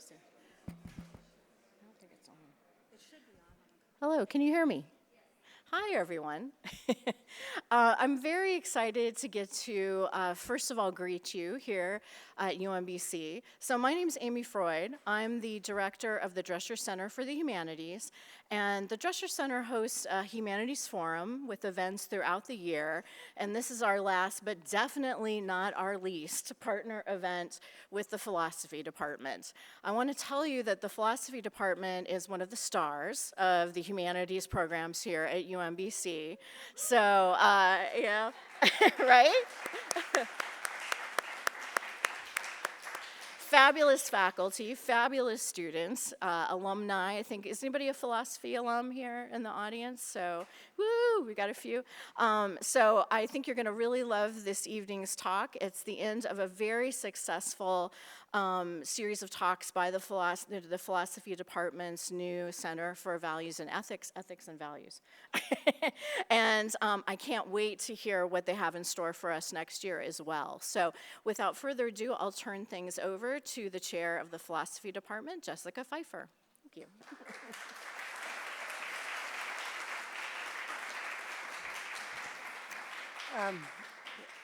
to. I don't think it's on. It should be on. Hello, can you hear me? Hi, everyone. I'm very excited to get to, first of all, greet you here at UMBC. So my name is Amy Freud. I'm the director of the Drescher Center for the Humanities. And the Drescher Center hosts a Humanities Forum with events throughout the year. And this is our last, but definitely not our least, partner event with the Philosophy Department. I want to tell you that the Philosophy Department is one of the stars of the humanities programs here at UMBC. So, yeah, right? Fabulous faculty, fabulous students, alumni. I think, is anybody a philosophy alum here in the audience? So, woo, we got a few. So I think you're gonna really love this evening's talk. It's the end of a very successful series of talks by the Philosophy Department's new Center for Values and Ethics and Values. And I can't wait to hear what they have in store for us next year as well. So without further ado, I'll turn things over to the chair of the Philosophy Department, Jessica Pfeiffer. Thank you.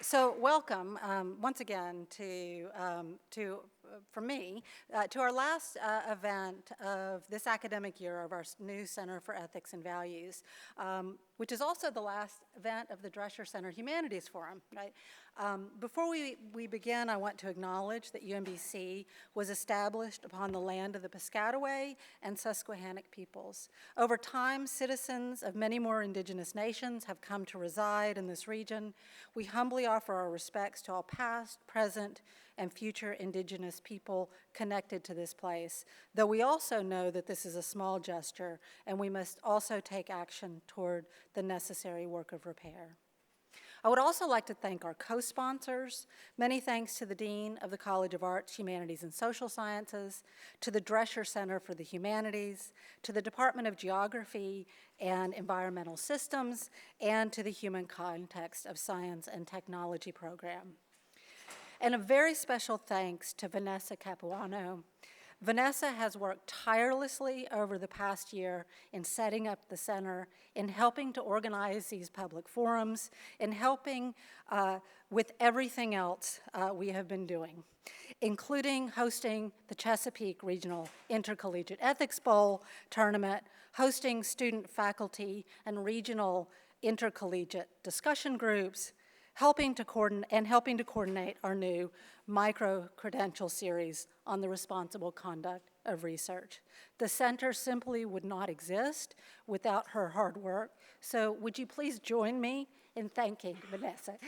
So welcome once again from me to our last event of this academic year of our new Center for Ethics and Values, which is also the last event of the Drescher Center Humanities Forum, right? Before we begin, I want to acknowledge that UMBC was established upon the land of the Piscataway and Susquehannock peoples. Over time, citizens of many more indigenous nations have come to reside in this region. We humbly offer our respects to all past, present, and future indigenous people connected to this place, though we also know that this is a small gesture and we must also take action toward the necessary work of repair. I would also like to thank our co-sponsors. Many thanks to the Dean of the College of Arts, Humanities, and Social Sciences, to the Drescher Center for the Humanities, to the Department of Geography and Environmental Systems, and to the Human Context of Science and Technology program. And a very special thanks to Vanessa Capuano. Vanessa has worked tirelessly over the past year in setting up the center, in helping to organize these public forums, in helping with everything else we have been doing, including hosting the Chesapeake Regional Intercollegiate Ethics Bowl tournament, hosting student, faculty, and regional intercollegiate discussion groups, helping to coordinate our new micro-credential series on the responsible conduct of research. The center simply would not exist without her hard work, so would you please join me in thanking Vanessa?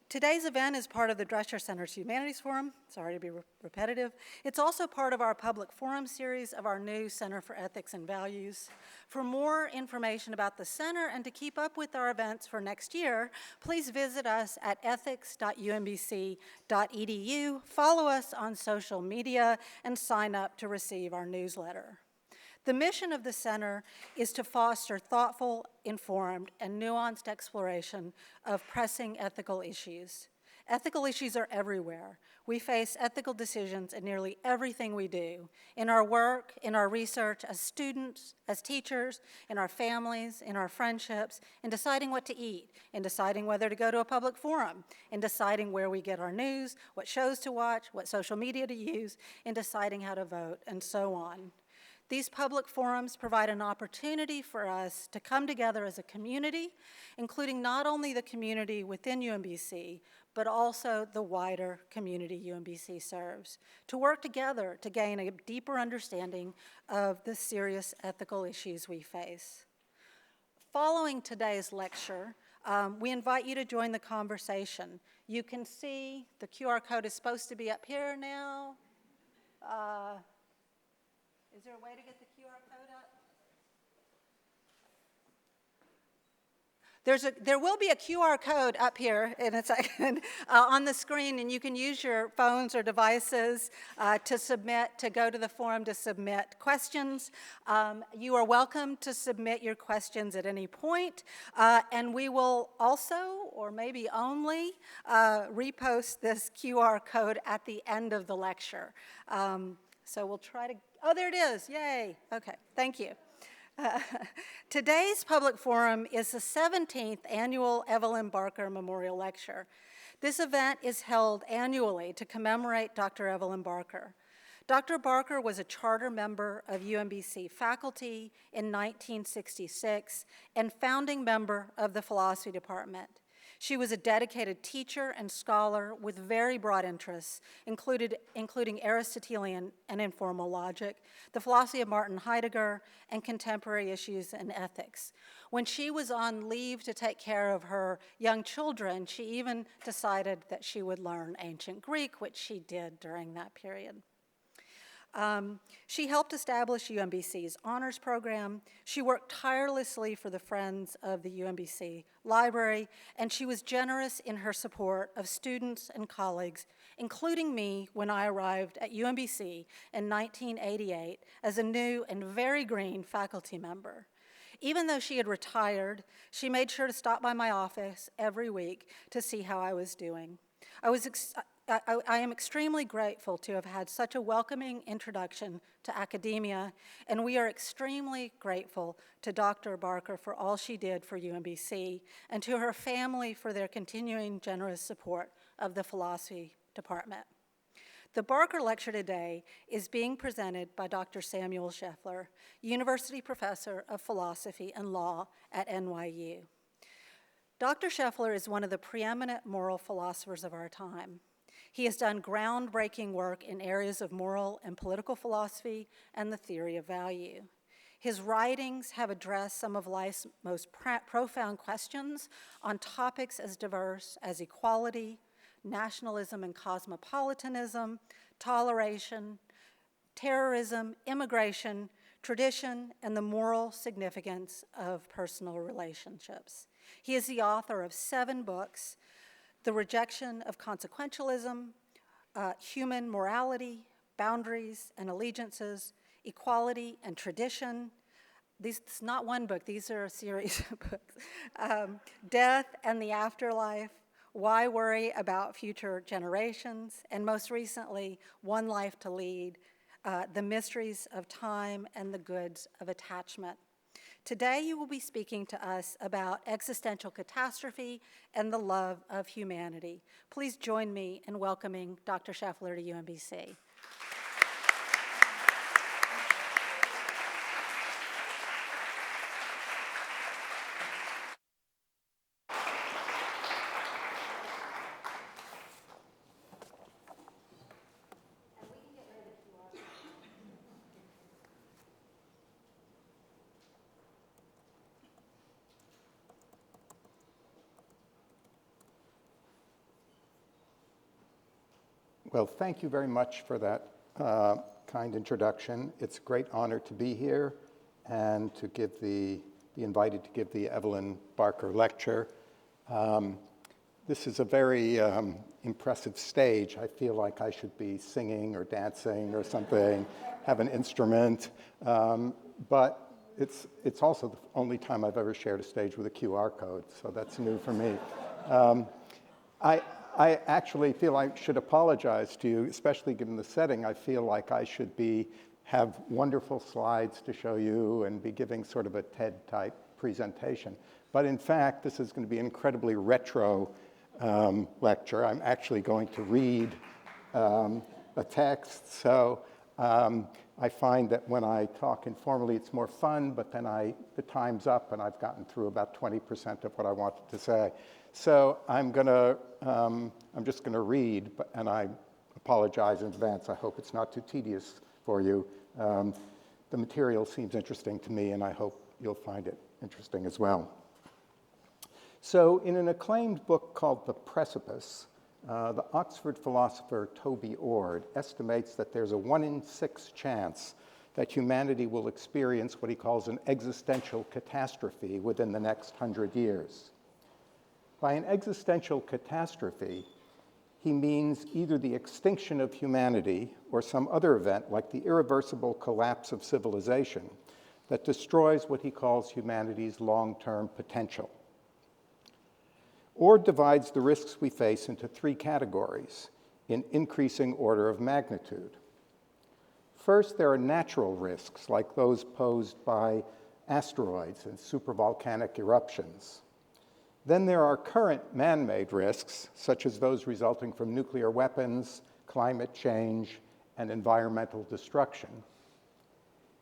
Today's event is part of the Drescher Center's Humanities Forum. Sorry to be repetitive. It's also part of our public forum series of our new Center for Ethics and Values. For more information about the center and to keep up with our events for next year, please visit us at ethics.umbc.edu, follow us on social media, and sign up to receive our newsletter. The mission of the center is to foster thoughtful, informed, and nuanced exploration of pressing ethical issues. Ethical issues are everywhere. We face ethical decisions in nearly everything we do, in our work, in our research, as students, as teachers, in our families, in our friendships, in deciding what to eat, in deciding whether to go to a public forum, in deciding where we get our news, what shows to watch, what social media to use, in deciding how to vote, and so on. These public forums provide an opportunity for us to come together as a community, including not only the community within UMBC, but also the wider community UMBC serves, to work together to gain a deeper understanding of the serious ethical issues we face. Following today's lecture, we invite you to join the conversation. You can see the QR code is supposed to be up here now. Is there a way to get the QR code up? There will be a QR code up here in a second on the screen, and you can use your phones or devices to go to the forum to submit questions. You are welcome to submit your questions at any point, and we will also, or maybe only, repost this QR code at the end of the lecture. So we'll try to, oh, there it is, yay, okay, thank you. Today's public forum is the 17th annual Evelyn Barker Memorial Lecture. This event is held annually to commemorate Dr. Evelyn Barker. Dr. Barker was a charter member of UMBC faculty in 1966 and founding member of the philosophy department. She was a dedicated teacher and scholar with very broad interests, including Aristotelian and informal logic, the philosophy of Martin Heidegger, and contemporary issues and ethics. When she was on leave to take care of her young children, she even decided that she would learn ancient Greek, which she did during that period. She helped establish UMBC's honors program. She worked tirelessly for the Friends of the UMBC Library, and she was generous in her support of students and colleagues, including me when I arrived at UMBC in 1988 as a new and very green faculty member. Even though she had retired, she made sure to stop by my office every week to see how I was doing. I am extremely grateful to have had such a welcoming introduction to academia, and we are extremely grateful to Dr. Barker for all she did for UMBC and to her family for their continuing generous support of the philosophy department. The Barker Lecture today is being presented by Dr. Samuel Scheffler, University Professor of Philosophy and Law at NYU. Dr. Scheffler is one of the preeminent moral philosophers of our time. He has done groundbreaking work in areas of moral and political philosophy and the theory of value. His writings have addressed some of life's most profound questions on topics as diverse as equality, nationalism and cosmopolitanism, toleration, terrorism, immigration, tradition, and the moral significance of personal relationships. He is the author of 7 books: The Rejection of Consequentialism, Human Morality, Boundaries and Allegiances, Equality and Tradition. It's not one book, these are a series of books. Death and the Afterlife, Why Worry About Future Generations, and most recently, One Life to Lead, The Mysteries of Time and the Goods of Attachment. Today, you will be speaking to us about existential catastrophe and the love of humanity. Please join me in welcoming Dr. Scheffler to UMBC. Well, thank you very much for that kind introduction. It's a great honor to be here and to be invited to give the Evelyn Barker Lecture. This is a very impressive stage. I feel like I should be singing or dancing or something, have an instrument, but it's also the only time I've ever shared a stage with a QR code, so that's new for me. I actually feel I should apologize to you, especially given the setting. I feel like I should have wonderful slides to show you and be giving sort of a TED-type presentation. But in fact, this is going to be an incredibly retro lecture. I'm actually going to read a text. So I find that when I talk informally, it's more fun, but then the time's up and I've gotten through about 20% of what I wanted to say. So I'm just going to read, and I apologize in advance. I hope it's not too tedious for you. The material seems interesting to me, and I hope you'll find it interesting as well. So in an acclaimed book called The Precipice, the Oxford philosopher Toby Ord estimates that there's a 1 in 6 chance that humanity will experience what he calls an existential catastrophe within the next 100 years. By an existential catastrophe, he means either the extinction of humanity or some other event like the irreversible collapse of civilization that destroys what he calls humanity's long-term potential. Ord divides the risks we face into three categories in increasing order of magnitude. First, there are natural risks like those posed by asteroids and supervolcanic eruptions. Then there are current man-made risks, such as those resulting from nuclear weapons, climate change, and environmental destruction.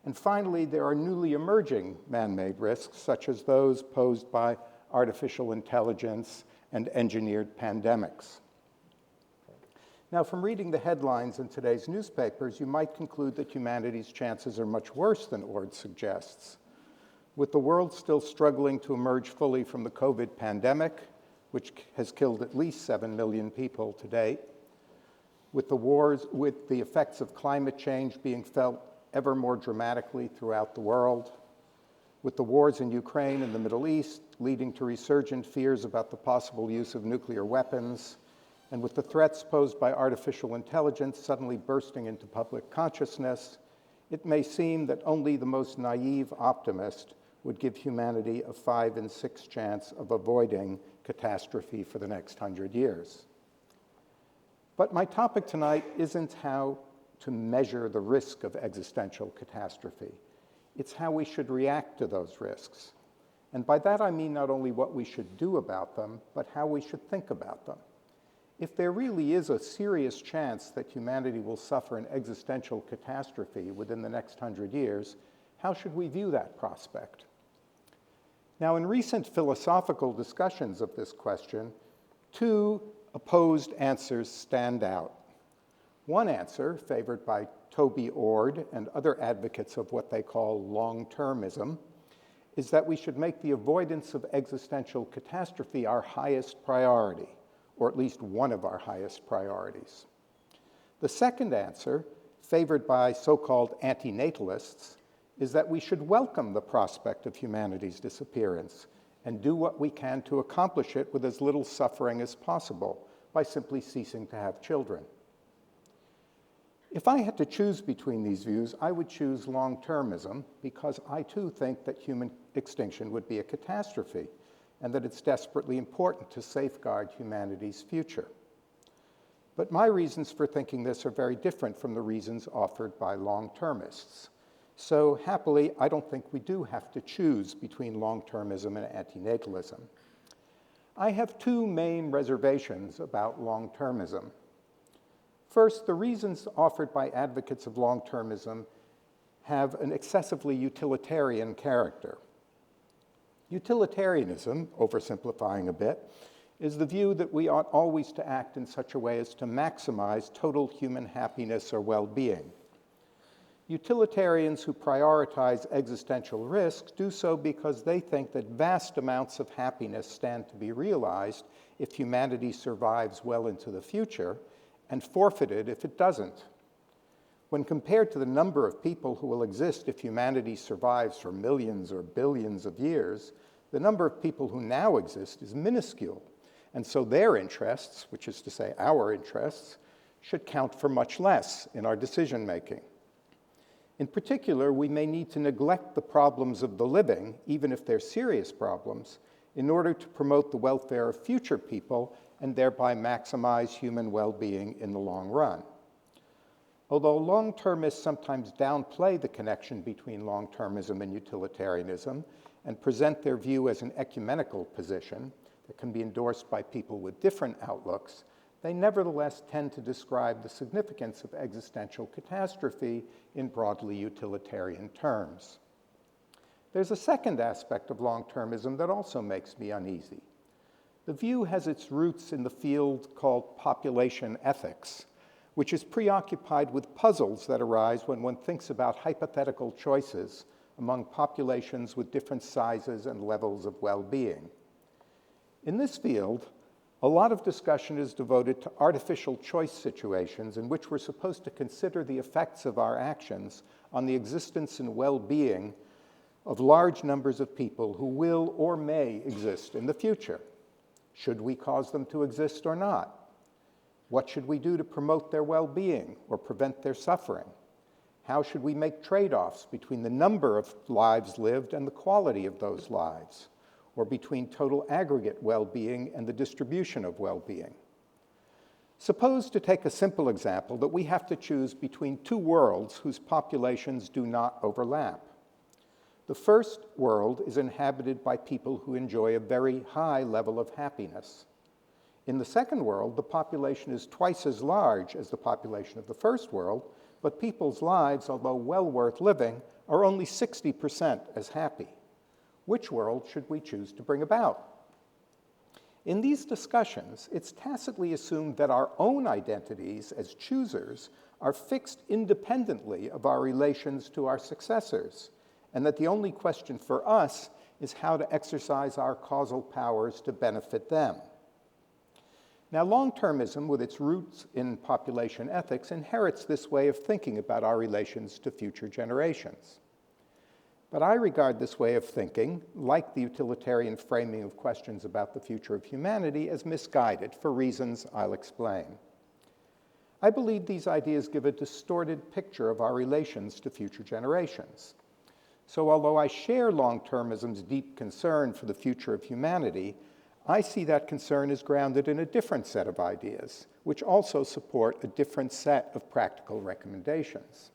And finally, there are newly emerging man-made risks, such as those posed by artificial intelligence and engineered pandemics. Now, from reading the headlines in today's newspapers, you might conclude that humanity's chances are much worse than Ord suggests. With the world still struggling to emerge fully from the COVID pandemic, which has killed at least 7 million people to date, with the effects of climate change being felt ever more dramatically throughout the world, with the wars in Ukraine and the Middle East leading to resurgent fears about the possible use of nuclear weapons, and with the threats posed by artificial intelligence suddenly bursting into public consciousness, it may seem that only the most naive optimist would give humanity a 5 in 6 chance of avoiding catastrophe for the next 100 years. But my topic tonight isn't how to measure the risk of existential catastrophe. It's how we should react to those risks. And by that I mean not only what we should do about them, but how we should think about them. If there really is a serious chance that humanity will suffer an existential catastrophe within the next 100 years, how should we view that prospect? Now, in recent philosophical discussions of this question, two opposed answers stand out. One answer, favored by Toby Ord and other advocates of what they call long-termism, is that we should make the avoidance of existential catastrophe our highest priority, or at least one of our highest priorities. The second answer, favored by so-called antinatalists, is that we should welcome the prospect of humanity's disappearance and do what we can to accomplish it with as little suffering as possible by simply ceasing to have children. If I had to choose between these views, I would choose long-termism because I too think that human extinction would be a catastrophe and that it's desperately important to safeguard humanity's future. But my reasons for thinking this are very different from the reasons offered by long-termists. So happily, I don't think we do have to choose between long-termism and antinatalism. I have two main reservations about long-termism. First, the reasons offered by advocates of long-termism have an excessively utilitarian character. Utilitarianism, oversimplifying a bit, is the view that we ought always to act in such a way as to maximize total human happiness or well-being. Utilitarians who prioritize existential risks do so because they think that vast amounts of happiness stand to be realized if humanity survives well into the future, and forfeited if it doesn't. When compared to the number of people who will exist if humanity survives for millions or billions of years, the number of people who now exist is minuscule, and so their interests, which is to say our interests, should count for much less in our decision-making. In particular, we may need to neglect the problems of the living, even if they're serious problems, in order to promote the welfare of future people and thereby maximize human well-being in the long run. Although long-termists sometimes downplay the connection between long-termism and utilitarianism and present their view as an ecumenical position that can be endorsed by people with different outlooks, they nevertheless tend to describe the significance of existential catastrophe in broadly utilitarian terms. There's a second aspect of long-termism that also makes me uneasy. The view has its roots in the field called population ethics, which is preoccupied with puzzles that arise when one thinks about hypothetical choices among populations with different sizes and levels of well-being. In this field, a lot of discussion is devoted to artificial choice situations in which we're supposed to consider the effects of our actions on the existence and well-being of large numbers of people who will or may exist in the future. Should we cause them to exist or not? What should we do to promote their well-being or prevent their suffering? How should we make trade-offs between the number of lives lived and the quality of those lives, or between total aggregate well-being and the distribution of well-being? Suppose, to take a simple example, that we have to choose between two worlds whose populations do not overlap. The first world is inhabited by people who enjoy a very high level of happiness. In the second world, the population is twice as large as the population of the first world, but people's lives, although well worth living, are only 60% as happy. Which world should we choose to bring about? In these discussions, it's tacitly assumed that our own identities as choosers are fixed independently of our relations to our successors, and that the only question for us is how to exercise our causal powers to benefit them. Now, long-termism, with its roots in population ethics, inherits this way of thinking about our relations to future generations. But I regard this way of thinking, like the utilitarian framing of questions about the future of humanity, as misguided for reasons I'll explain. I believe these ideas give a distorted picture of our relations to future generations. So although I share long-termism's deep concern for the future of humanity, I see that concern as grounded in a different set of ideas, which also support a different set of practical recommendations.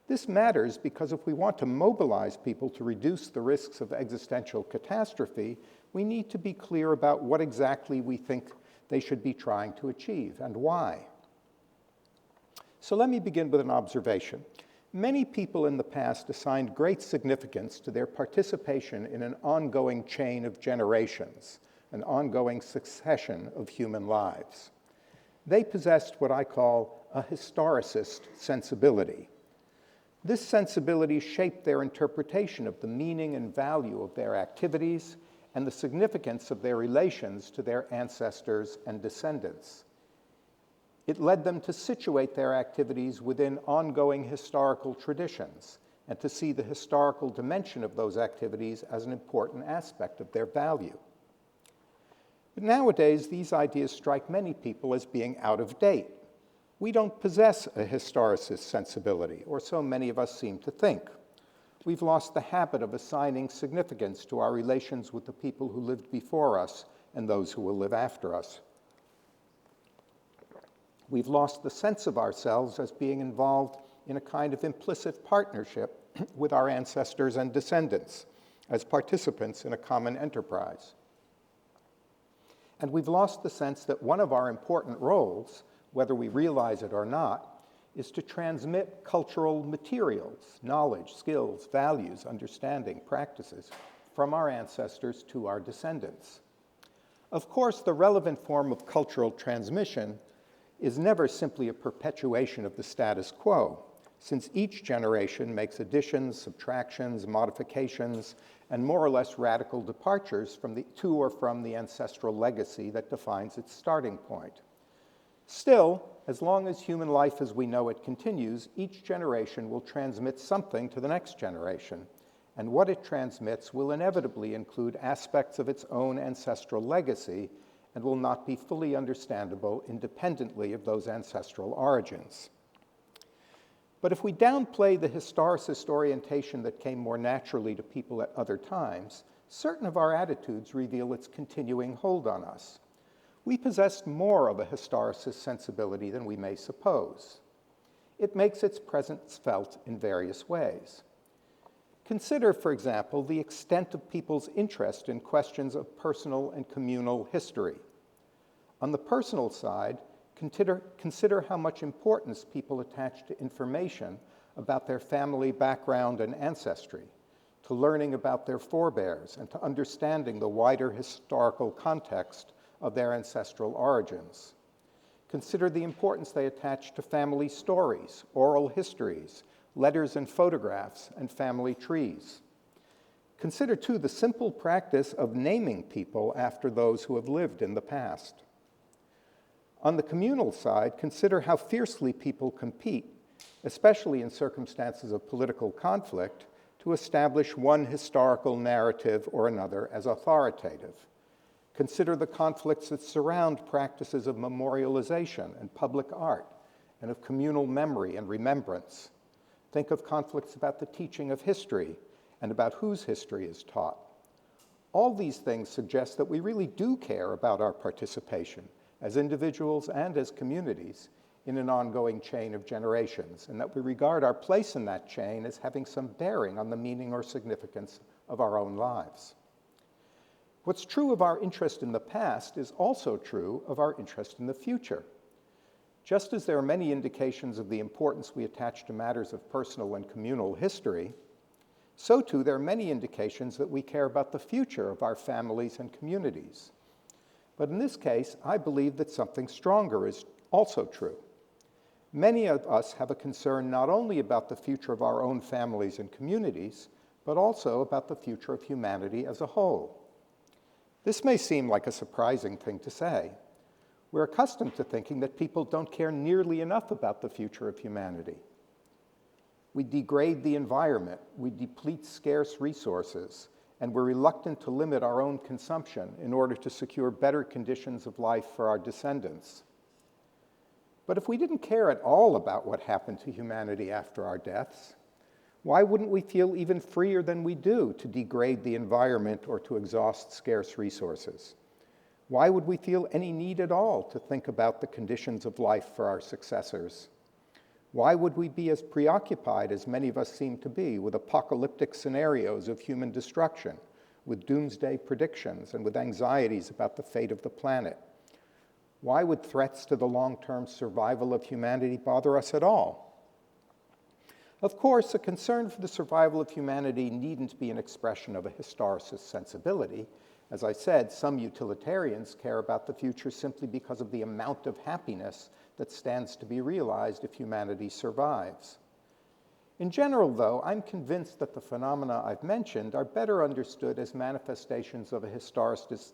This matters because if we want to mobilize people to reduce the risks of existential catastrophe, we need to be clear about what exactly we think they should be trying to achieve and why. So let me begin with an observation. Many people in the past assigned great significance to their participation in an ongoing chain of generations, an ongoing succession of human lives. They possessed what I call a historicist sensibility. This sensibility shaped their interpretation of the meaning and value of their activities and the significance of their relations to their ancestors and descendants. It led them to situate their activities within ongoing historical traditions and to see the historical dimension of those activities as an important aspect of their value. But nowadays, these ideas strike many people as being out of date. We don't possess a historicist sensibility, or so many of us seem to think. We've lost the habit of assigning significance to our relations with the people who lived before us and those who will live after us. We've lost the sense of ourselves as being involved in a kind of implicit partnership with our ancestors and descendants, as participants in a common enterprise. And we've lost the sense that one of our important roles, whether we realize it or not, is to transmit cultural materials, knowledge, skills, values, understanding, practices from our ancestors to our descendants. Of course, the relevant form of cultural transmission is never simply a perpetuation of the status quo, since each generation makes additions, subtractions, modifications, and more or less radical departures to or from the ancestral legacy that defines its starting point. Still, as long as human life as we know it continues, each generation will transmit something to the next generation, and what it transmits will inevitably include aspects of its own ancestral legacy and will not be fully understandable independently of those ancestral origins. But if we downplay the historicist orientation that came more naturally to people at other times, certain of our attitudes reveal its continuing hold on us. We possess more of a historicist sensibility than we may suppose. It makes its presence felt in various ways. Consider, for example, the extent of people's interest in questions of personal and communal history. On the personal side, consider how much importance people attach to information about their family background and ancestry, to learning about their forebears, and to understanding the wider historical context of their ancestral origins. Consider the importance they attach to family stories, oral histories, letters and photographs, and family trees. Consider, too, the simple practice of naming people after those who have lived in the past. On the communal side, consider how fiercely people compete, especially in circumstances of political conflict, to establish one historical narrative or another as authoritative. Consider the conflicts that surround practices of memorialization and public art and of communal memory and remembrance. Think of conflicts about the teaching of history and about whose history is taught. All these things suggest that we really do care about our participation as individuals and as communities in an ongoing chain of generations, and that we regard our place in that chain as having some bearing on the meaning or significance of our own lives. What's true of our interest in the past is also true of our interest in the future. Just as there are many indications of the importance we attach to matters of personal and communal history, so too there are many indications that we care about the future of our families and communities. But in this case, I believe that something stronger is also true. Many of us have a concern not only about the future of our own families and communities, but also about the future of humanity as a whole. This may seem like a surprising thing to say. We're accustomed to thinking that people don't care nearly enough about the future of humanity. We degrade the environment, we deplete scarce resources, and we're reluctant to limit our own consumption in order to secure better conditions of life for our descendants. But if we didn't care at all about what happened to humanity after our deaths, why wouldn't we feel even freer than we do to degrade the environment or to exhaust scarce resources? Why would we feel any need at all to think about the conditions of life for our successors? Why would we be as preoccupied as many of us seem to be with apocalyptic scenarios of human destruction, with doomsday predictions, and with anxieties about the fate of the planet? Why would threats to the long-term survival of humanity bother us at all? Of course, a concern for the survival of humanity needn't be an expression of a historicist sensibility. As I said, some utilitarians care about the future simply because of the amount of happiness that stands to be realized if humanity survives. In general, though, I'm convinced that the phenomena I've mentioned are better understood as manifestations of a historicist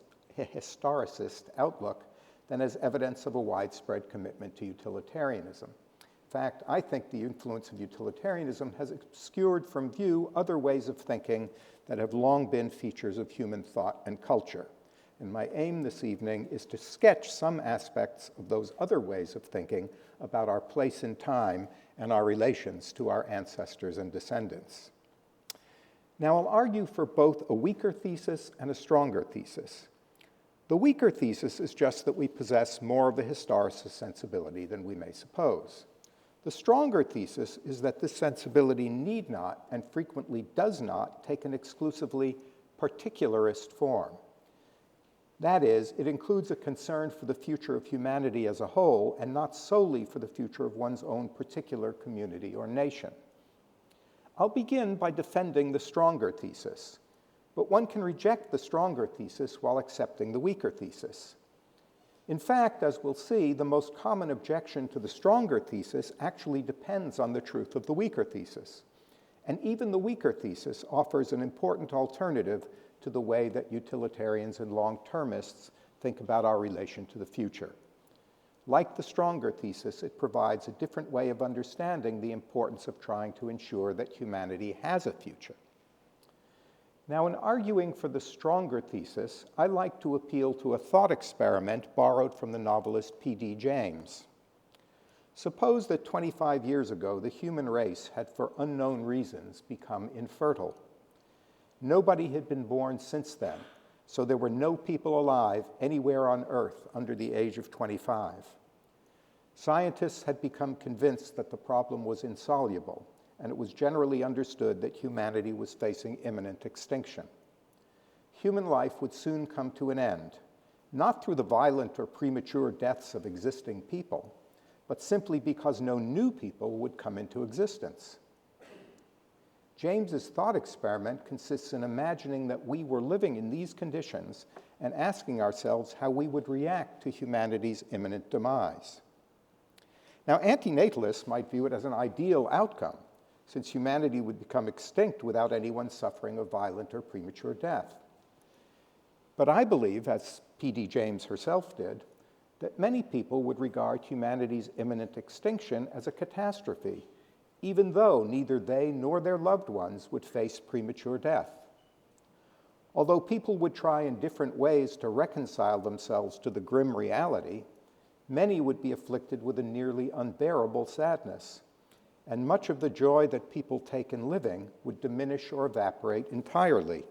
outlook than as evidence of a widespread commitment to utilitarianism. In fact, I think the influence of utilitarianism has obscured from view other ways of thinking that have long been features of human thought and culture. And my aim this evening is to sketch some aspects of those other ways of thinking about our place in time and our relations to our ancestors and descendants. Now, I'll argue for both a weaker thesis and a stronger thesis. The weaker thesis is just that we possess more of a historicist sensibility than we may suppose. The stronger thesis is that this sensibility need not, and frequently does not, take an exclusively particularist form. That is, it includes a concern for the future of humanity as a whole, and not solely for the future of one's own particular community or nation. I'll begin by defending the stronger thesis. But one can reject the stronger thesis while accepting the weaker thesis. In fact, as we'll see, the most common objection to the stronger thesis actually depends on the truth of the weaker thesis. And even the weaker thesis offers an important alternative to the way that utilitarians and long-termists think about our relation to the future. Like the stronger thesis, it provides a different way of understanding the importance of trying to ensure that humanity has a future. Now, in arguing for the stronger thesis, I like to appeal to a thought experiment borrowed from the novelist P.D. James. Suppose that 25 years ago, the human race had, for unknown reasons, become infertile. Nobody had been born since then, so there were no people alive anywhere on Earth under the age of 25. Scientists had become convinced that the problem was insoluble, and it was generally understood that humanity was facing imminent extinction. Human life would soon come to an end, not through the violent or premature deaths of existing people, but simply because no new people would come into existence. James's thought experiment consists in imagining that we were living in these conditions and asking ourselves how we would react to humanity's imminent demise. Now, antinatalists might view it as an ideal outcome, since humanity would become extinct without anyone suffering a violent or premature death. But I believe, as P.D. James herself did, that many people would regard humanity's imminent extinction as a catastrophe, even though neither they nor their loved ones would face premature death. Although people would try in different ways to reconcile themselves to the grim reality, many would be afflicted with a nearly unbearable sadness, and much of the joy that people take in living would diminish or evaporate entirely.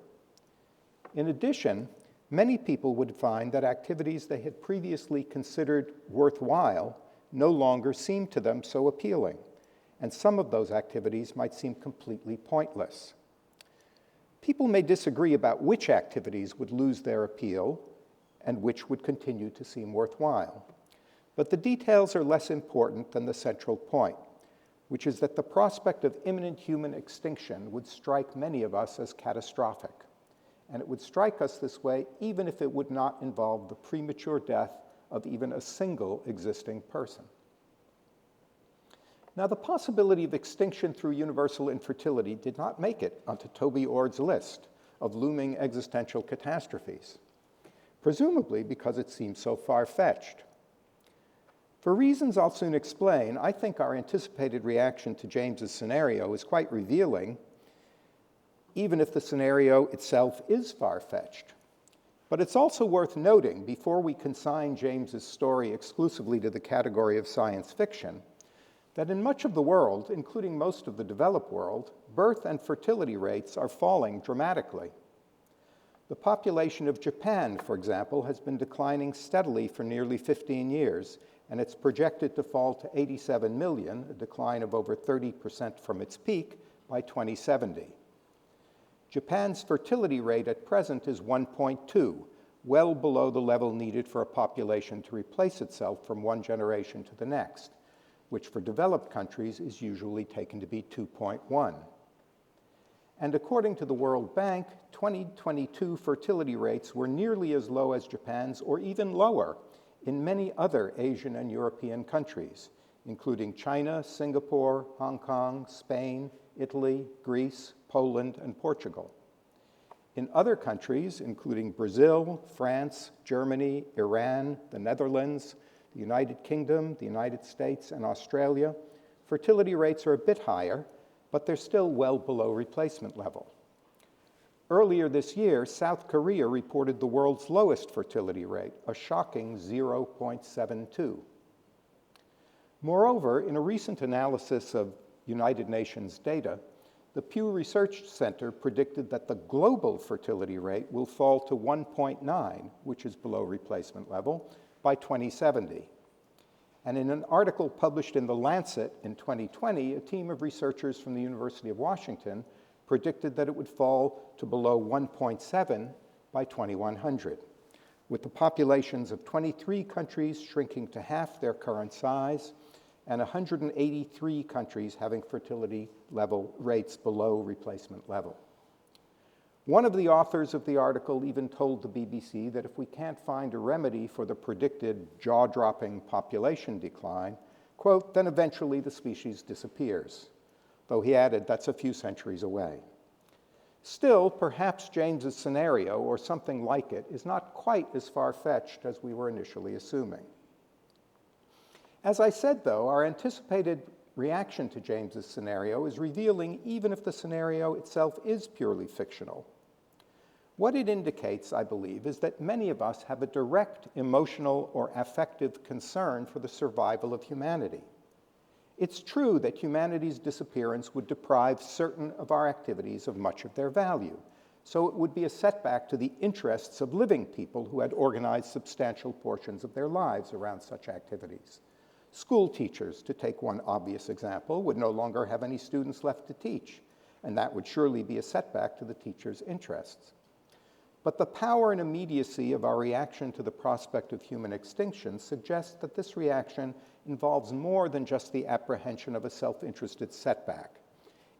In addition, many people would find that activities they had previously considered worthwhile no longer seemed to them so appealing, and some of those activities might seem completely pointless. People may disagree about which activities would lose their appeal and which would continue to seem worthwhile. But the details are less important than the central point, which is that the prospect of imminent human extinction would strike many of us as catastrophic. And it would strike us this way even if it would not involve the premature death of even a single existing person. Now, the possibility of extinction through universal infertility did not make it onto Toby Ord's list of looming existential catastrophes, presumably because it seems so far-fetched. For reasons I'll soon explain, I think our anticipated reaction to James's scenario is quite revealing, even if the scenario itself is far-fetched. But it's also worth noting, before we consign James's story exclusively to the category of science fiction, that in much of the world, including most of the developed world, birth and fertility rates are falling dramatically. The population of Japan, for example, has been declining steadily for nearly 15 years, and it's projected to fall to 87 million, a decline of over 30% from its peak, by 2070. Japan's fertility rate at present is 1.2, well below the level needed for a population to replace itself from one generation to the next, which for developed countries is usually taken to be 2.1. And according to the World Bank, 2022 fertility rates were nearly as low as Japan's, or even lower, in many other Asian and European countries, including China, Singapore, Hong Kong, Spain, Italy, Greece, Poland, and Portugal. In other countries, including Brazil, France, Germany, Iran, the Netherlands, the United Kingdom, the United States, and Australia, fertility rates are a bit higher, but they're still well below replacement level. Earlier this year, South Korea reported the world's lowest fertility rate, a shocking 0.72. Moreover, in a recent analysis of United Nations data, the Pew Research Center predicted that the global fertility rate will fall to 1.9, which is below replacement level, by 2070. And in an article published in The Lancet in 2020, a team of researchers from the University of Washington predicted that it would fall to below 1.7 by 2100, with the populations of 23 countries shrinking to half their current size and 183 countries having fertility level rates below replacement level. One of the authors of the article even told the BBC that if we can't find a remedy for the predicted jaw-dropping population decline, quote, then eventually the species disappears, though he added that's a few centuries away. Still, perhaps James's scenario, or something like it, is not quite as far-fetched as we were initially assuming. As I said, though, our anticipated reaction to James's scenario is revealing even if the scenario itself is purely fictional. What it indicates, I believe, is that many of us have a direct emotional or affective concern for the survival of humanity. It's true that humanity's disappearance would deprive certain of our activities of much of their value, so it would be a setback to the interests of living people who had organized substantial portions of their lives around such activities. School teachers, to take one obvious example, would no longer have any students left to teach, and that would surely be a setback to the teachers' interests. But the power and immediacy of our reaction to the prospect of human extinction suggests that this reaction involves more than just the apprehension of a self-interested setback.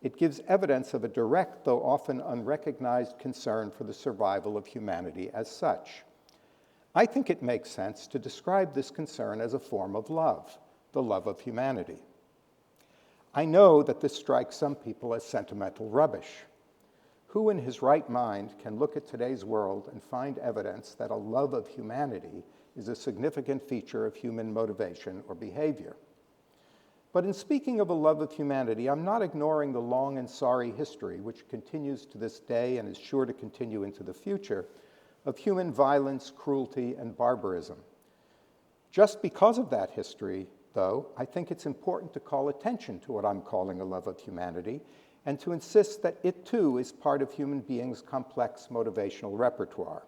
It gives evidence of a direct, though often unrecognized, concern for the survival of humanity as such. I think it makes sense to describe this concern as a form of love, the love of humanity. I know that this strikes some people as sentimental rubbish. Who in his right mind can look at today's world and find evidence that a love of humanity is a significant feature of human motivation or behavior? But in speaking of a love of humanity, I'm not ignoring the long and sorry history, which continues to this day and is sure to continue into the future, of human violence, cruelty, and barbarism. Just because of that history, though, I think it's important to call attention to what I'm calling a love of humanity and to insist that it too is part of human beings' complex motivational repertoire.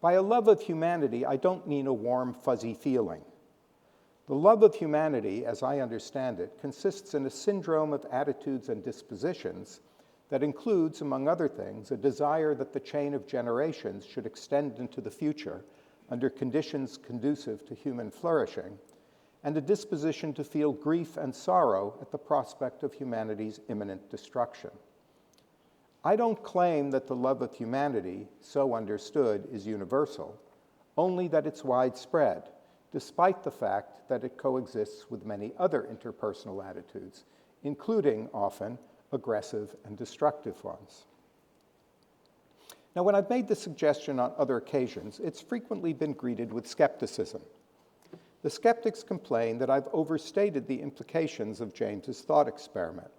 By a love of humanity, I don't mean a warm, fuzzy feeling. The love of humanity, as I understand it, consists in a syndrome of attitudes and dispositions that includes, among other things, a desire that the chain of generations should extend into the future under conditions conducive to human flourishing, and a disposition to feel grief and sorrow at the prospect of humanity's imminent destruction. I don't claim that the love of humanity, so understood, is universal, only that it's widespread, despite the fact that it coexists with many other interpersonal attitudes, including, often, aggressive and destructive ones. Now, when I've made this suggestion on other occasions, it's frequently been greeted with skepticism. The skeptics complain that I've overstated the implications of James's thought experiment.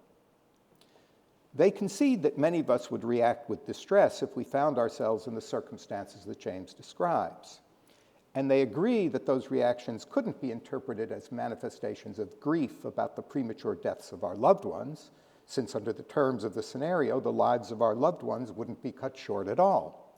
They concede that many of us would react with distress if we found ourselves in the circumstances that James describes. And they agree that those reactions couldn't be interpreted as manifestations of grief about the premature deaths of our loved ones, since under the terms of the scenario, the lives of our loved ones wouldn't be cut short at all.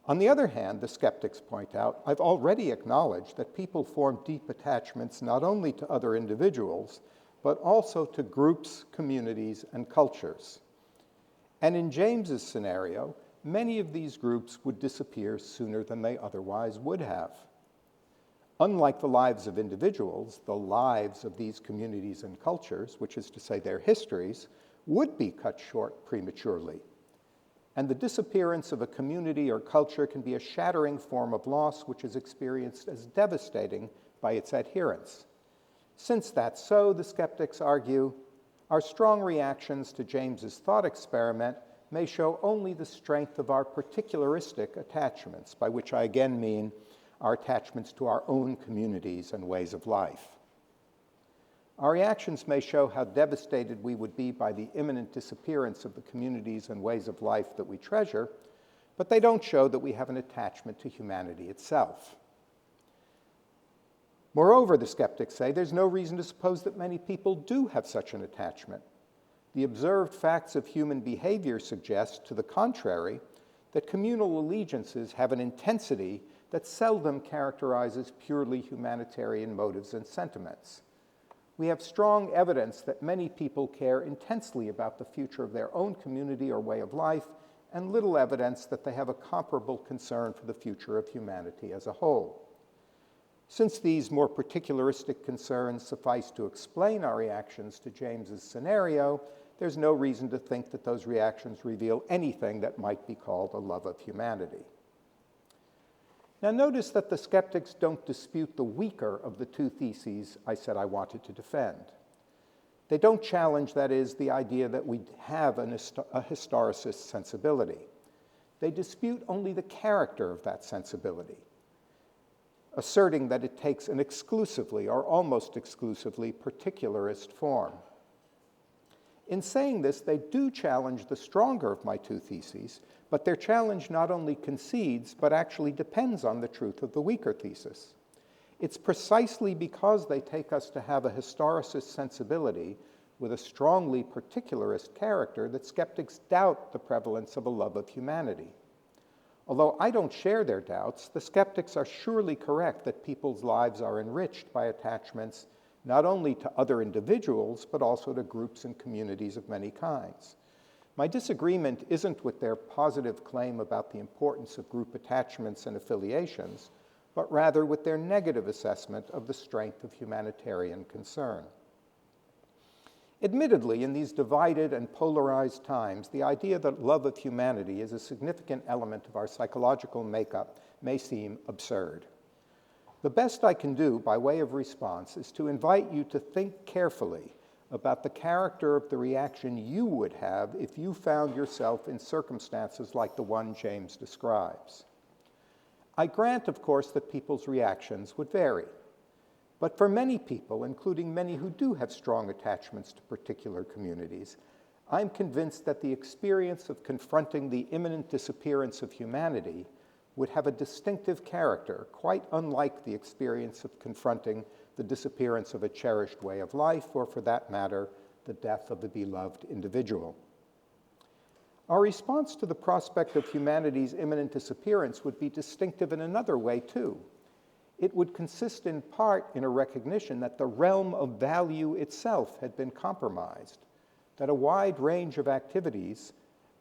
On the other hand, the skeptics point out, I've already acknowledged that people form deep attachments not only to other individuals, but also to groups, communities, and cultures. And in James's scenario, many of these groups would disappear sooner than they otherwise would have. Unlike the lives of individuals, the lives of these communities and cultures, which is to say their histories, would be cut short prematurely. And the disappearance of a community or culture can be a shattering form of loss which is experienced as devastating by its adherents. Since that's so, the skeptics argue, our strong reactions to James's thought experiment may show only the strength of our particularistic attachments, by which I again mean our attachments to our own communities and ways of life. Our reactions may show how devastated we would be by the imminent disappearance of the communities and ways of life that we treasure, but they don't show that we have an attachment to humanity itself. Moreover, the skeptics say there's no reason to suppose that many people do have such an attachment. The observed facts of human behavior suggest, to the contrary, that communal allegiances have an intensity that seldom characterizes purely humanitarian motives and sentiments. We have strong evidence that many people care intensely about the future of their own community or way of life, and little evidence that they have a comparable concern for the future of humanity as a whole. Since these more particularistic concerns suffice to explain our reactions to James's scenario, there's no reason to think that those reactions reveal anything that might be called a love of humanity. Now notice that the skeptics don't dispute the weaker of the two theses I said I wanted to defend. They don't challenge, that is, the idea that we have a historicist sensibility. They dispute only the character of that sensibility, asserting that it takes an exclusively or almost exclusively particularist form. In saying this, they do challenge the stronger of my two theses, but their challenge not only concedes, but actually depends on the truth of the weaker thesis. It's precisely because they take us to have a historicist sensibility with a strongly particularist character that skeptics doubt the prevalence of a love of humanity. Although I don't share their doubts, the skeptics are surely correct that people's lives are enriched by attachments not only to other individuals, but also to groups and communities of many kinds. My disagreement isn't with their positive claim about the importance of group attachments and affiliations, but rather with their negative assessment of the strength of humanitarian concern. Admittedly, in these divided and polarized times, the idea that love of humanity is a significant element of our psychological makeup may seem absurd. The best I can do by way of response is to invite you to think carefully about the character of the reaction you would have if you found yourself in circumstances like the one James describes. I grant, of course, that people's reactions would vary. But for many people, including many who do have strong attachments to particular communities, I'm convinced that the experience of confronting the imminent disappearance of humanity would have a distinctive character, quite unlike the experience of confronting the disappearance of a cherished way of life, or for that matter, the death of a beloved individual. Our response to the prospect of humanity's imminent disappearance would be distinctive in another way, too. It would consist in part in a recognition that the realm of value itself had been compromised, that a wide range of activities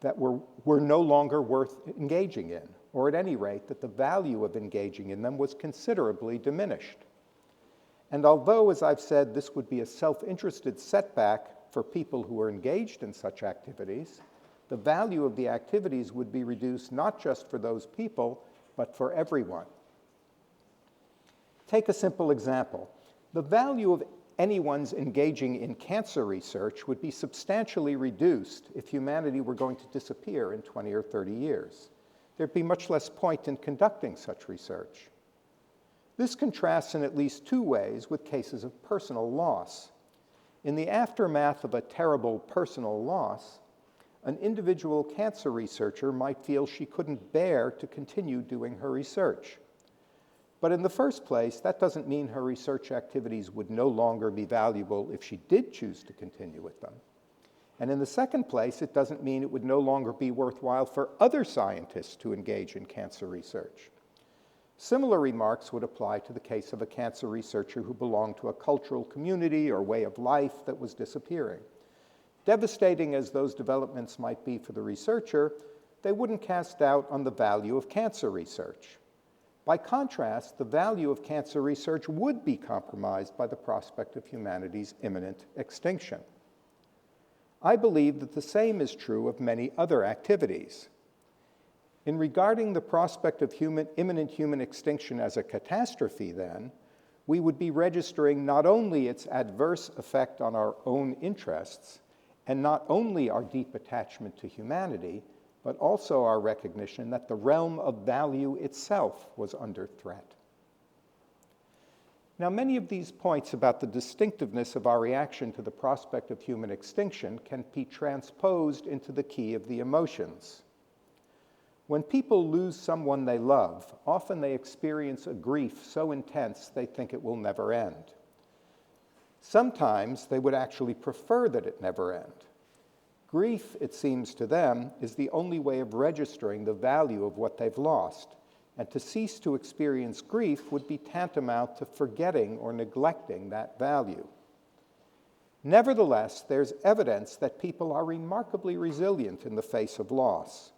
that were no longer worth engaging in, or at any rate, that the value of engaging in them was considerably diminished. And although, as I've said, this would be a self-interested setback for people who are engaged in such activities, the value of the activities would be reduced not just for those people, but for everyone. Take a simple example. The value of anyone's engaging in cancer research would be substantially reduced if humanity were going to disappear in 20 or 30 years. There'd be much less point in conducting such research. This contrasts in at least two ways with cases of personal loss. In the aftermath of a terrible personal loss, an individual cancer researcher might feel she couldn't bear to continue doing her research. But in the first place, that doesn't mean her research activities would no longer be valuable if she did choose to continue with them. And in the second place, it doesn't mean it would no longer be worthwhile for other scientists to engage in cancer research. Similar remarks would apply to the case of a cancer researcher who belonged to a cultural community or way of life that was disappearing. Devastating as those developments might be for the researcher, they wouldn't cast doubt on the value of cancer research. By contrast, the value of cancer research would be compromised by the prospect of humanity's imminent extinction. I believe that the same is true of many other activities. In regarding the prospect of imminent human extinction as a catastrophe, then, we would be registering not only its adverse effect on our own interests, and not only our deep attachment to humanity, but also our recognition that the realm of value itself was under threat. Now, many of these points about the distinctiveness of our reaction to the prospect of human extinction can be transposed into the key of the emotions. When people lose someone they love, often they experience a grief so intense they think it will never end. Sometimes they would actually prefer that it never end. Grief, it seems to them, is the only way of registering the value of what they've lost, and to cease to experience grief would be tantamount to forgetting or neglecting that value. Nevertheless, there's evidence that people are remarkably resilient in the face of loss,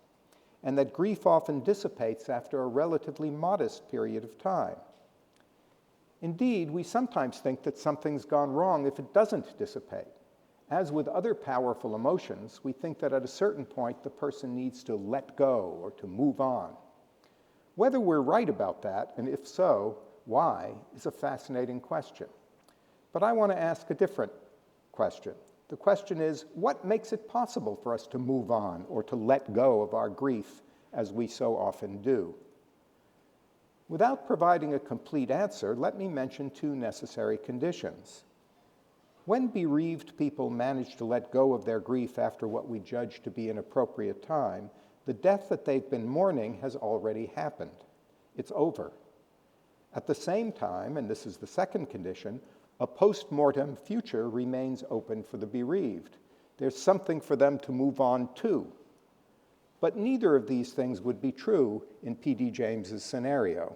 and that grief often dissipates after a relatively modest period of time. Indeed, we sometimes think that something's gone wrong if it doesn't dissipate. As with other powerful emotions, we think that at a certain point the person needs to let go or to move on. Whether we're right about that, and if so, why, is a fascinating question. But I want to ask a different question. The question is, what makes it possible for us to move on or to let go of our grief as we so often do? Without providing a complete answer, let me mention two necessary conditions. When bereaved people manage to let go of their grief after what we judge to be an appropriate time, the death that they've been mourning has already happened. It's over. At the same time, and this is the second condition, a post-mortem future remains open for the bereaved. There's something for them to move on to. But neither of these things would be true in P.D. James's scenario.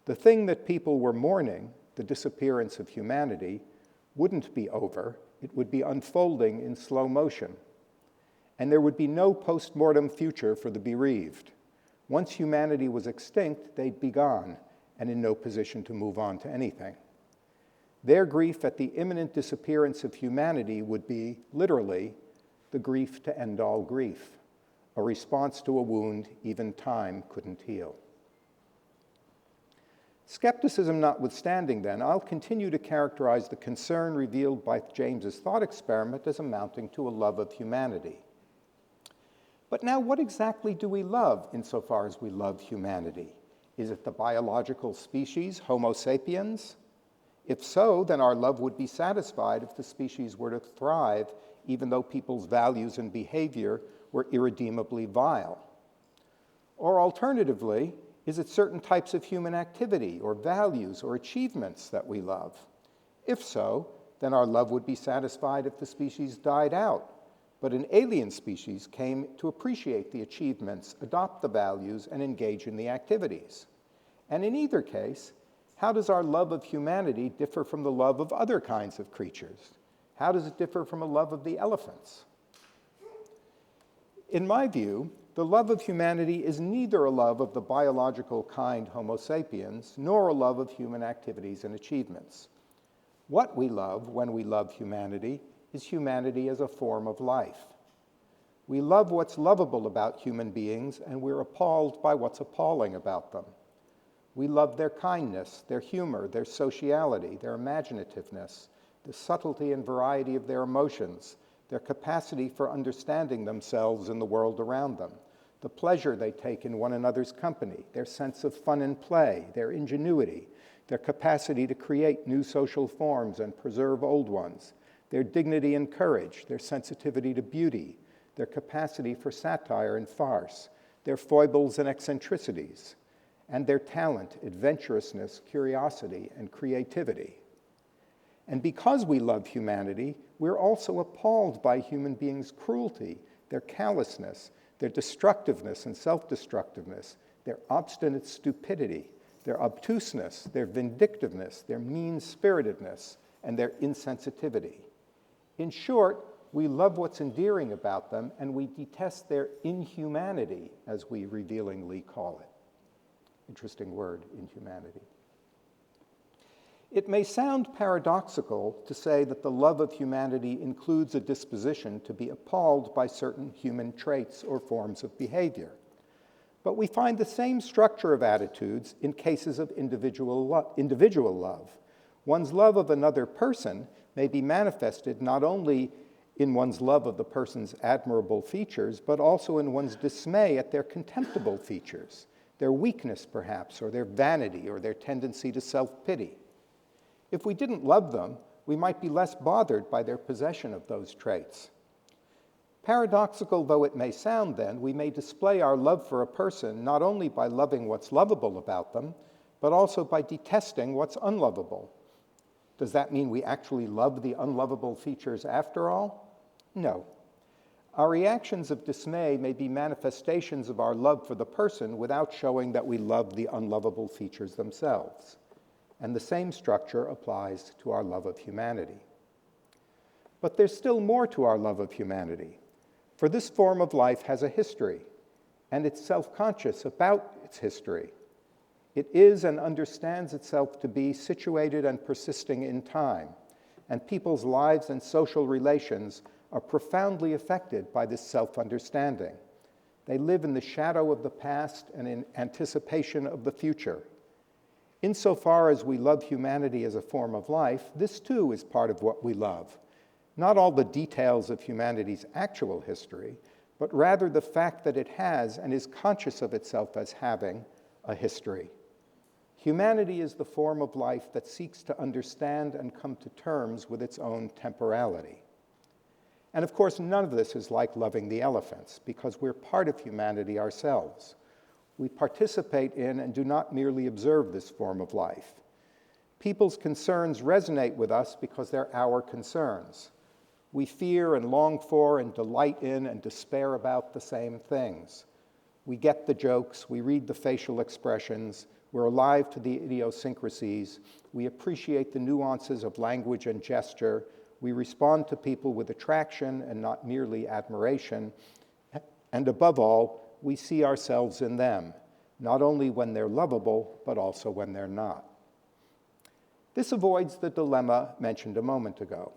The thing that people were mourning, the disappearance of humanity, wouldn't be over. It would be unfolding in slow motion. And there would be no post-mortem future for the bereaved. Once humanity was extinct, they'd be gone and in no position to move on to anything. Their grief at the imminent disappearance of humanity would be, literally, the grief to end all grief, a response to a wound even time couldn't heal. Skepticism notwithstanding, then, I'll continue to characterize the concern revealed by James's thought experiment as amounting to a love of humanity. But now, what exactly do we love insofar as we love humanity? Is it the biological species, Homo sapiens? If so, then our love would be satisfied if the species were to thrive, even though people's values and behavior were irredeemably vile. Or alternatively, is it certain types of human activity or values or achievements that we love? If so, then our love would be satisfied if the species died out, but an alien species came to appreciate the achievements, adopt the values, and engage in the activities. And in either case, how does our love of humanity differ from the love of other kinds of creatures? How does it differ from a love of the elephants? In my view, the love of humanity is neither a love of the biological kind Homo sapiens, nor a love of human activities and achievements. What we love when we love humanity is humanity as a form of life. We love what's lovable about human beings, and we're appalled by what's appalling about them. We love their kindness, their humor, their sociality, their imaginativeness, the subtlety and variety of their emotions, their capacity for understanding themselves and the world around them, the pleasure they take in one another's company, their sense of fun and play, their ingenuity, their capacity to create new social forms and preserve old ones, their dignity and courage, their sensitivity to beauty, their capacity for satire and farce, their foibles and eccentricities, and their talent, adventurousness, curiosity, and creativity. And because we love humanity, we're also appalled by human beings' cruelty, their callousness, their destructiveness and self-destructiveness, their obstinate stupidity, their obtuseness, their vindictiveness, their mean-spiritedness, and their insensitivity. In short, we love what's endearing about them, and we detest their inhumanity, as we revealingly call it. Interesting word, inhumanity. It may sound paradoxical to say that the love of humanity includes a disposition to be appalled by certain human traits or forms of behavior. But we find the same structure of attitudes in cases of individual love. One's love of another person may be manifested not only in one's love of the person's admirable features, but also in one's dismay at their contemptible features, their weakness perhaps, or their vanity, or their tendency to self-pity. If we didn't love them, we might be less bothered by their possession of those traits. Paradoxical though it may sound then, we may display our love for a person not only by loving what's lovable about them, but also by detesting what's unlovable. Does that mean we actually love the unlovable features after all? No. Our reactions of dismay may be manifestations of our love for the person without showing that we love the unlovable features themselves. And the same structure applies to our love of humanity. But there's still more to our love of humanity. For this form of life has a history, and it's self-conscious about its history. It is and understands itself to be situated and persisting in time, and people's lives and social relations are profoundly affected by this self-understanding. They live in the shadow of the past and in anticipation of the future. Insofar as we love humanity as a form of life, this too is part of what we love. Not all the details of humanity's actual history, but rather the fact that it has and is conscious of itself as having a history. Humanity is the form of life that seeks to understand and come to terms with its own temporality. And of course, none of this is like loving the elephants, because we're part of humanity ourselves. We participate in and do not merely observe this form of life. People's concerns resonate with us because they're our concerns. We fear and long for and delight in and despair about the same things. We get the jokes, we read the facial expressions, we're alive to the idiosyncrasies, we appreciate the nuances of language and gesture, we respond to people with attraction and not merely admiration, and above all, we see ourselves in them, not only when they're lovable, but also when they're not. This avoids the dilemma mentioned a moment ago.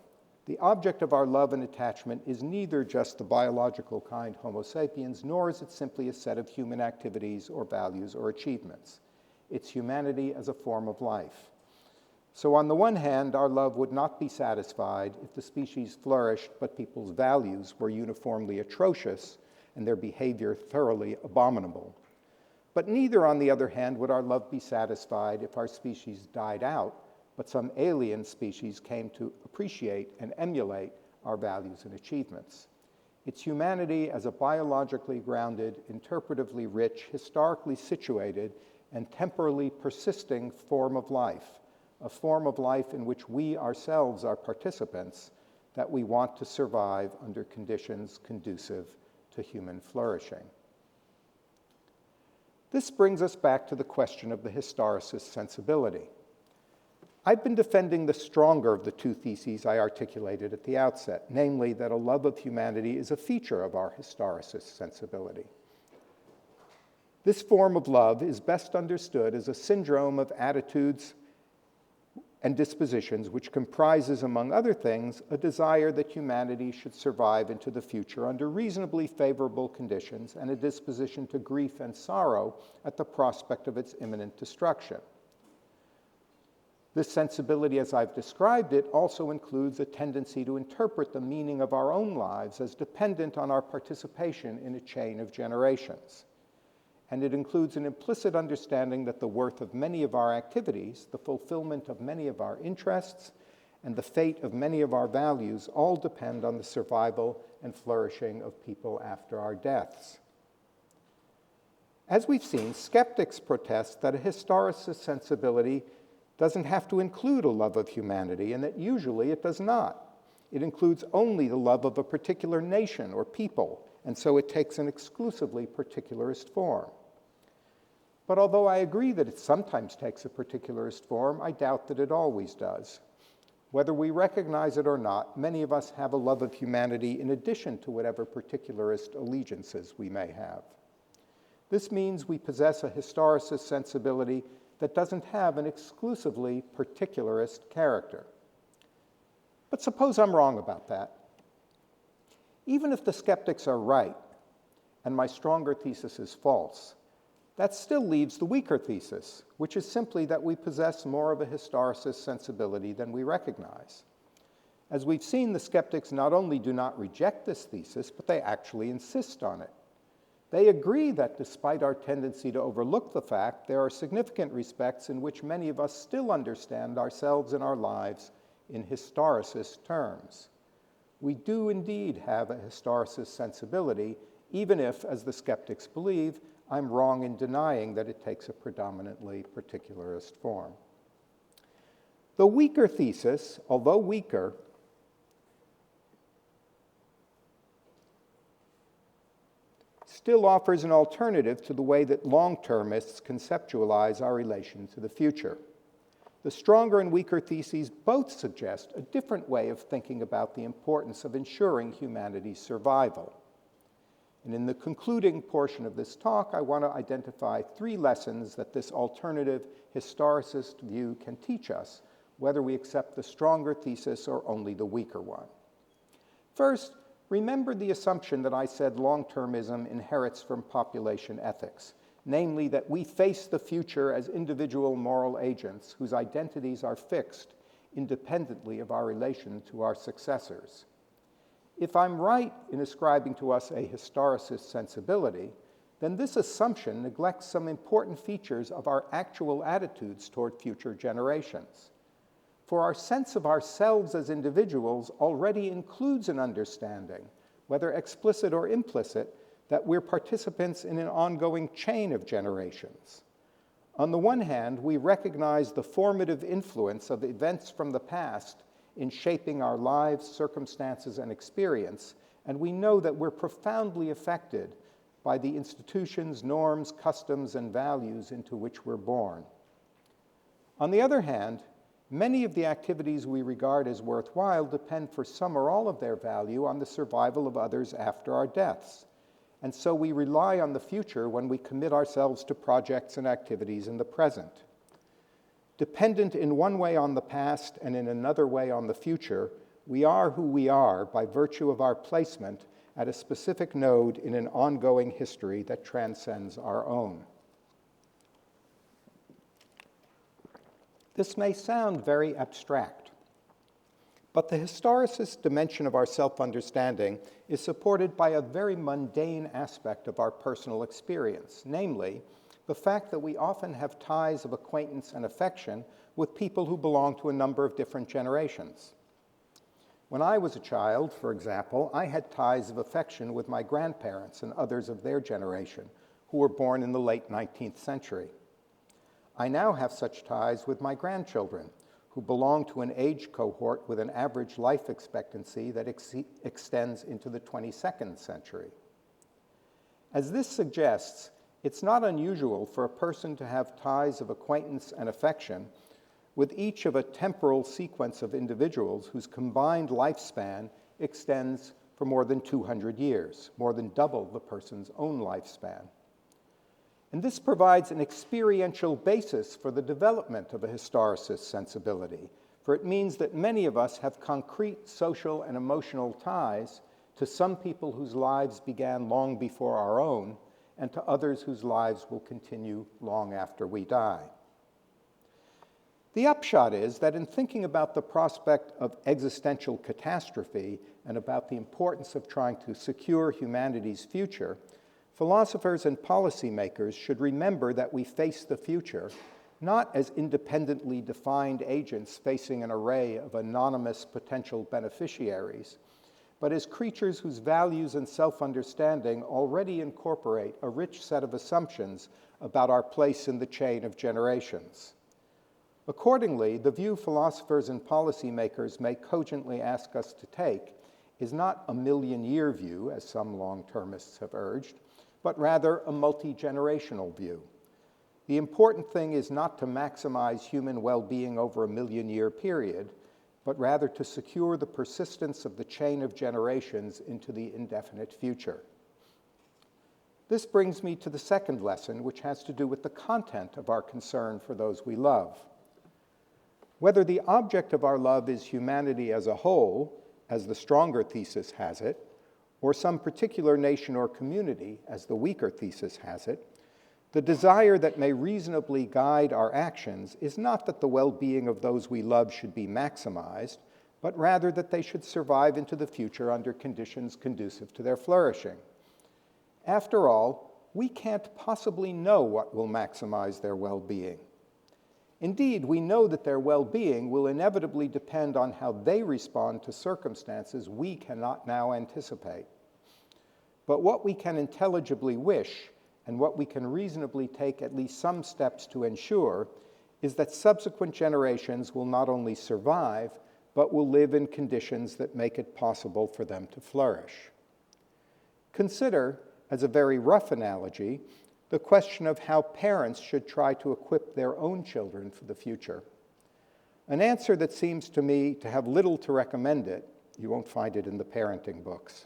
The object of our love and attachment is neither just the biological kind Homo sapiens, nor is it simply a set of human activities or values or achievements. It's humanity as a form of life. So on the one hand, our love would not be satisfied if the species flourished, but people's values were uniformly atrocious and their behavior thoroughly abominable. But neither, on the other hand, would our love be satisfied if our species died out, but some alien species came to appreciate and emulate our values and achievements. It's humanity as a biologically grounded, interpretively rich, historically situated, and temporally persisting form of life, a form of life in which we ourselves are participants, that we want to survive under conditions conducive to human flourishing. This brings us back to the question of the historicist sensibility. I've been defending the stronger of the two theses I articulated at the outset, namely that a love of humanity is a feature of our historicist sensibility. This form of love is best understood as a syndrome of attitudes and dispositions which comprises, among other things, a desire that humanity should survive into the future under reasonably favorable conditions and a disposition to grief and sorrow at the prospect of its imminent destruction. This sensibility, as I've described it, also includes a tendency to interpret the meaning of our own lives as dependent on our participation in a chain of generations. And it includes an implicit understanding that the worth of many of our activities, the fulfillment of many of our interests, and the fate of many of our values all depend on the survival and flourishing of people after our deaths. As we've seen, skeptics protest that a historicist sensibility doesn't have to include a love of humanity, and that usually it does not. It includes only the love of a particular nation or people, and so it takes an exclusively particularist form. But although I agree that it sometimes takes a particularist form, I doubt that it always does. Whether we recognize it or not, many of us have a love of humanity in addition to whatever particularist allegiances we may have. This means we possess a historicist sensibility that doesn't have an exclusively particularist character. But suppose I'm wrong about that. Even if the skeptics are right, and my stronger thesis is false, that still leaves the weaker thesis, which is simply that we possess more of a historicist sensibility than we recognize. As we've seen, the skeptics not only do not reject this thesis, but they actually insist on it. They agree that despite our tendency to overlook the fact, there are significant respects in which many of us still understand ourselves and our lives in historicist terms. We do indeed have a historicist sensibility, even if, as the skeptics believe, I'm wrong in denying that it takes a predominantly particularist form. The weaker thesis, although weaker, still offers an alternative to the way that long-termists conceptualize our relation to the future. The stronger and weaker theses both suggest a different way of thinking about the importance of ensuring humanity's survival. And in the concluding portion of this talk, I want to identify 3 lessons that this alternative historicist view can teach us, whether we accept the stronger thesis or only the weaker one. First, remember the assumption that I said long-termism inherits from population ethics, namely that we face the future as individual moral agents whose identities are fixed independently of our relation to our successors. If I'm right in ascribing to us a historicist sensibility, then this assumption neglects some important features of our actual attitudes toward future generations. For our sense of ourselves as individuals already includes an understanding, whether explicit or implicit, that we're participants in an ongoing chain of generations. On the one hand, we recognize the formative influence of events from the past in shaping our lives, circumstances, and experience, and we know that we're profoundly affected by the institutions, norms, customs, and values into which we're born. On the other hand, many of the activities we regard as worthwhile depend for some or all of their value on the survival of others after our deaths. And so we rely on the future when we commit ourselves to projects and activities in the present. Dependent in one way on the past and in another way on the future, we are who we are by virtue of our placement at a specific node in an ongoing history that transcends our own. This may sound very abstract, but the historicist dimension of our self-understanding is supported by a very mundane aspect of our personal experience, namely the fact that we often have ties of acquaintance and affection with people who belong to a number of different generations. When I was a child, for example, I had ties of affection with my grandparents and others of their generation who were born in the late 19th century. I now have such ties with my grandchildren, who belong to an age cohort with an average life expectancy that extends into the 22nd century. As this suggests, it's not unusual for a person to have ties of acquaintance and affection with each of a temporal sequence of individuals whose combined lifespan extends for more than 200 years, more than double the person's own lifespan. And this provides an experiential basis for the development of a historicist sensibility, for it means that many of us have concrete social and emotional ties to some people whose lives began long before our own, and to others whose lives will continue long after we die. The upshot is that in thinking about the prospect of existential catastrophe and about the importance of trying to secure humanity's future, philosophers and policymakers should remember that we face the future not as independently defined agents facing an array of anonymous potential beneficiaries, but as creatures whose values and self-understanding already incorporate a rich set of assumptions about our place in the chain of generations. Accordingly, the view philosophers and policymakers may cogently ask us to take is not a million-year view, as some long-termists have urged, but rather a multi-generational view. The important thing is not to maximize human well-being over a million-year period, but rather to secure the persistence of the chain of generations into the indefinite future. This brings me to the second lesson, which has to do with the content of our concern for those we love. Whether the object of our love is humanity as a whole, as the stronger thesis has it, or some particular nation or community, as the weaker thesis has it, the desire that may reasonably guide our actions is not that the well-being of those we love should be maximized, but rather that they should survive into the future under conditions conducive to their flourishing. After all, we can't possibly know what will maximize their well-being. Indeed, we know that their well-being will inevitably depend on how they respond to circumstances we cannot now anticipate. But what we can intelligibly wish, and what we can reasonably take at least some steps to ensure, is that subsequent generations will not only survive, but will live in conditions that make it possible for them to flourish. Consider, as a very rough analogy, the question of how parents should try to equip their own children for the future. An answer that seems to me to have little to recommend it, you won't find it in the parenting books,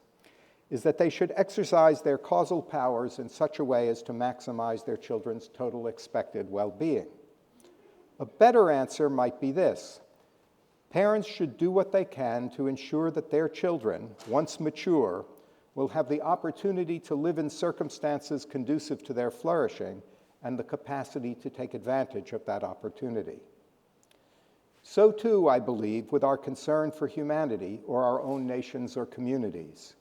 is that they should exercise their causal powers in such a way as to maximize their children's total expected well-being. A better answer might be this: parents should do what they can to ensure that their children, once mature, will have the opportunity to live in circumstances conducive to their flourishing and the capacity to take advantage of that opportunity. So too, I believe, with our concern for humanity or our own nations or communities.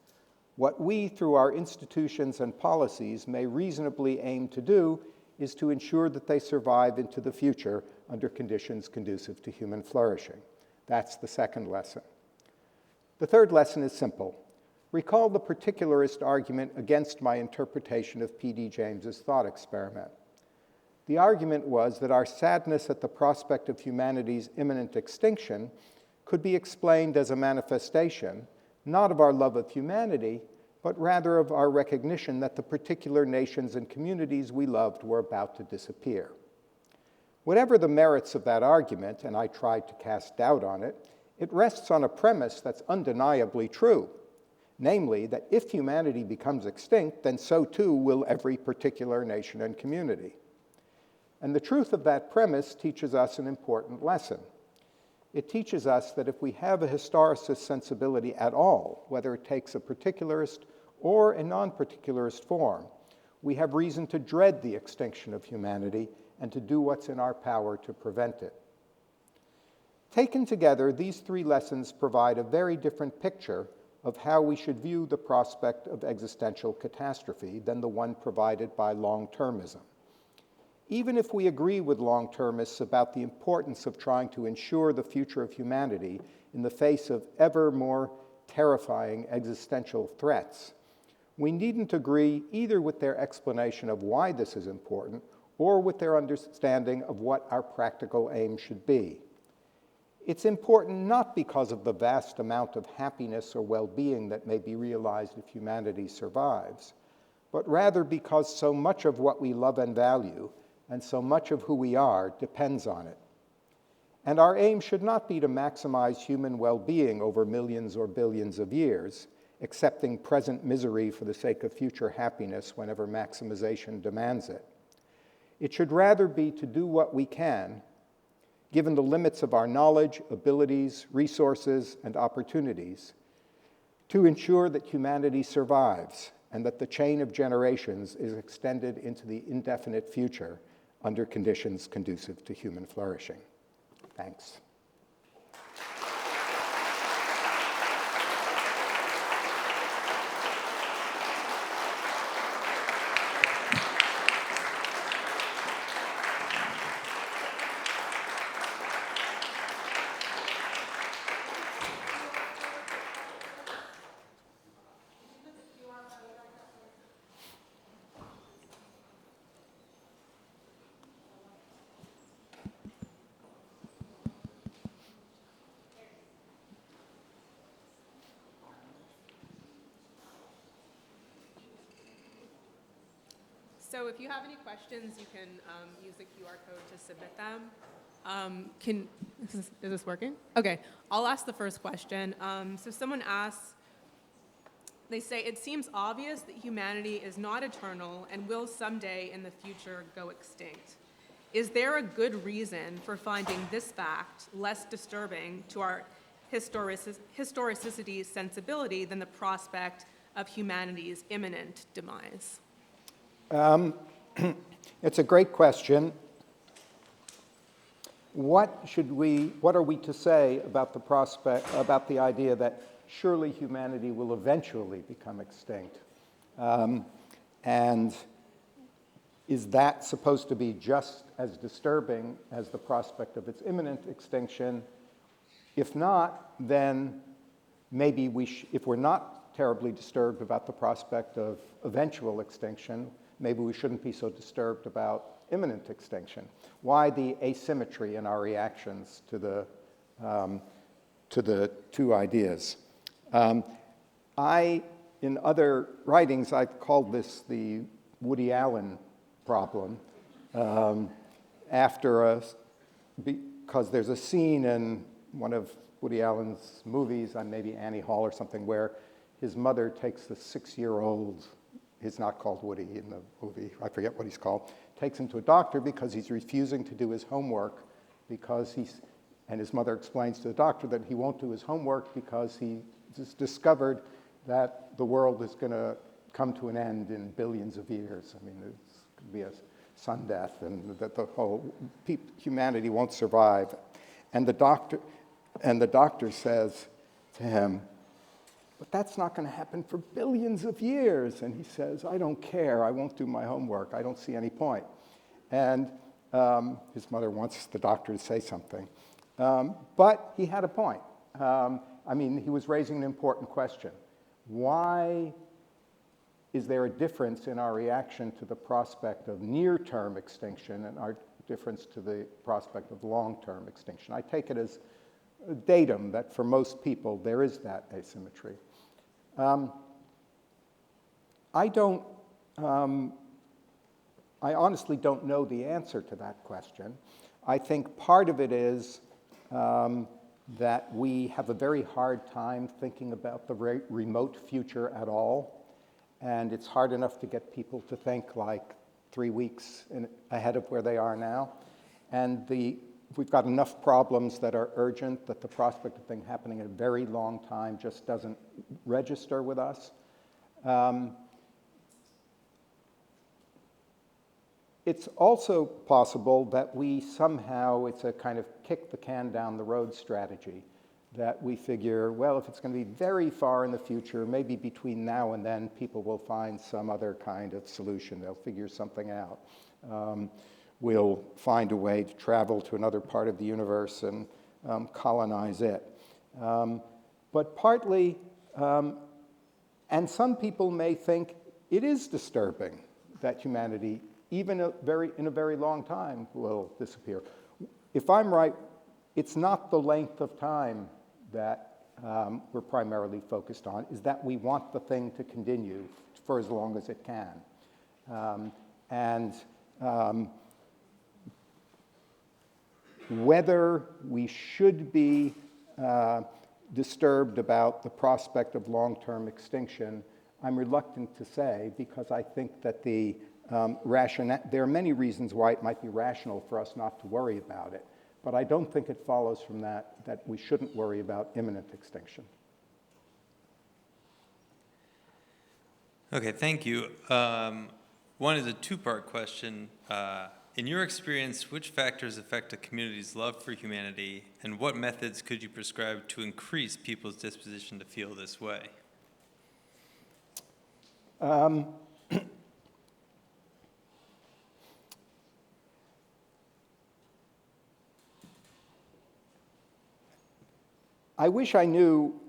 What we, through our institutions and policies, may reasonably aim to do is to ensure that they survive into the future under conditions conducive to human flourishing. That's the second lesson. The third lesson is simple. Recall the particularist argument against my interpretation of P.D. James's thought experiment. The argument was that our sadness at the prospect of humanity's imminent extinction could be explained as a manifestation, not of our love of humanity, but rather of our recognition that the particular nations and communities we loved were about to disappear. Whatever the merits of that argument, and I tried to cast doubt on it, it rests on a premise that's undeniably true. Namely, that if humanity becomes extinct, then so too will every particular nation and community. And the truth of that premise teaches us an important lesson. It teaches us that if we have a historicist sensibility at all, whether it takes a particularist or a non-particularist form, we have reason to dread the extinction of humanity and to do what's in our power to prevent it. Taken together, these three lessons provide a very different picture of how we should view the prospect of existential catastrophe than the one provided by long-termism. even if we agree with long-termists about the importance of trying to ensure the future of humanity in the face of ever more terrifying existential threats, we needn't agree either with their explanation of why this is important or with their understanding of what our practical aim should be. It's important not because of the vast amount of happiness or well-being that may be realized if humanity survives, but rather because so much of what we love and value, and so much of who we are, depends on it. And our aim should not be to maximize human well-being over millions or billions of years, accepting present misery for the sake of future happiness whenever maximization demands it. It should rather be to do what we can, given the limits of our knowledge, abilities, resources, and opportunities, to ensure that humanity survives and that the chain of generations is extended into the indefinite future under conditions conducive to human flourishing. Thanks. So if you have any questions, you can use the QR code to submit them. Is this working? Okay, I'll ask the first question. So someone asks, they say, it seems obvious that humanity is not eternal and will someday in the future go extinct. Is there a good reason for finding this fact less disturbing to our historicity sensibility than the prospect of humanity's imminent demise? It's a great question. What are we to say about the idea that surely humanity will eventually become extinct? And is that supposed to be just as disturbing as the prospect of its imminent extinction? If not, then maybe if we're not terribly disturbed about the prospect of eventual extinction, maybe we shouldn't be so disturbed about imminent extinction. Why the asymmetry in our reactions to the two ideas? In other writings, I've called this the Woody Allen problem, because there's a scene in one of Woody Allen's movies, maybe Annie Hall or something, where his mother takes the 6-year-old, he's not called Woody in the movie, I forget what he's called, takes him to a doctor because he's refusing to do his homework and his mother explains to the doctor that he won't do his homework because he just discovered that the world is going to come to an end in billions of years. I mean, it's going to be a sun death and that the whole humanity won't survive. And the doctor says to him, but that's not going to happen for billions of years. And he says, I don't care. I won't do my homework. I don't see any point. And his mother wants the doctor to say something. But he had a point. He was raising an important question. Why is there a difference in our reaction to the prospect of near-term extinction and our difference to the prospect of long-term extinction? I take it as a datum that for most people there is that asymmetry. I honestly don't know the answer to that question. I think part of it is that we have a very hard time thinking about the remote future at all, and it's hard enough to get people to think like 3 weeks ahead of where they are now. And we've got enough problems that are urgent that the prospect of things happening in a very long time just doesn't register with us. It's also possible that it's a kind of kick the can down the road strategy, that we figure, well, if it's going to be very far in the future, maybe between now and then, people will find some other kind of solution. They'll figure something out. will find a way to travel to another part of the universe and colonize it. But partly, and some people may think it is disturbing that humanity, even in a very long time, will disappear. If I'm right, it's not the length of time that we're primarily focused on, is that we want the thing to continue for as long as it can. Whether we should be disturbed about the prospect of long-term extinction, I'm reluctant to say, because I think that there are many reasons why it might be rational for us not to worry about it, but I don't think it follows from that we shouldn't worry about imminent extinction. Okay, thank you. One is a two-part question. In your experience, which factors affect a community's love for humanity, and what methods could you prescribe to increase people's disposition to feel this way? I wish I knew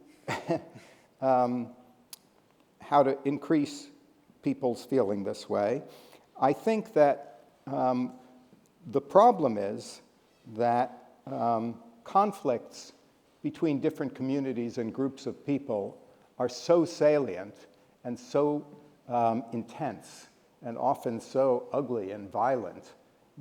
how to increase people's feeling this way. I think that the problem is that conflicts between different communities and groups of people are so salient and so intense and often so ugly and violent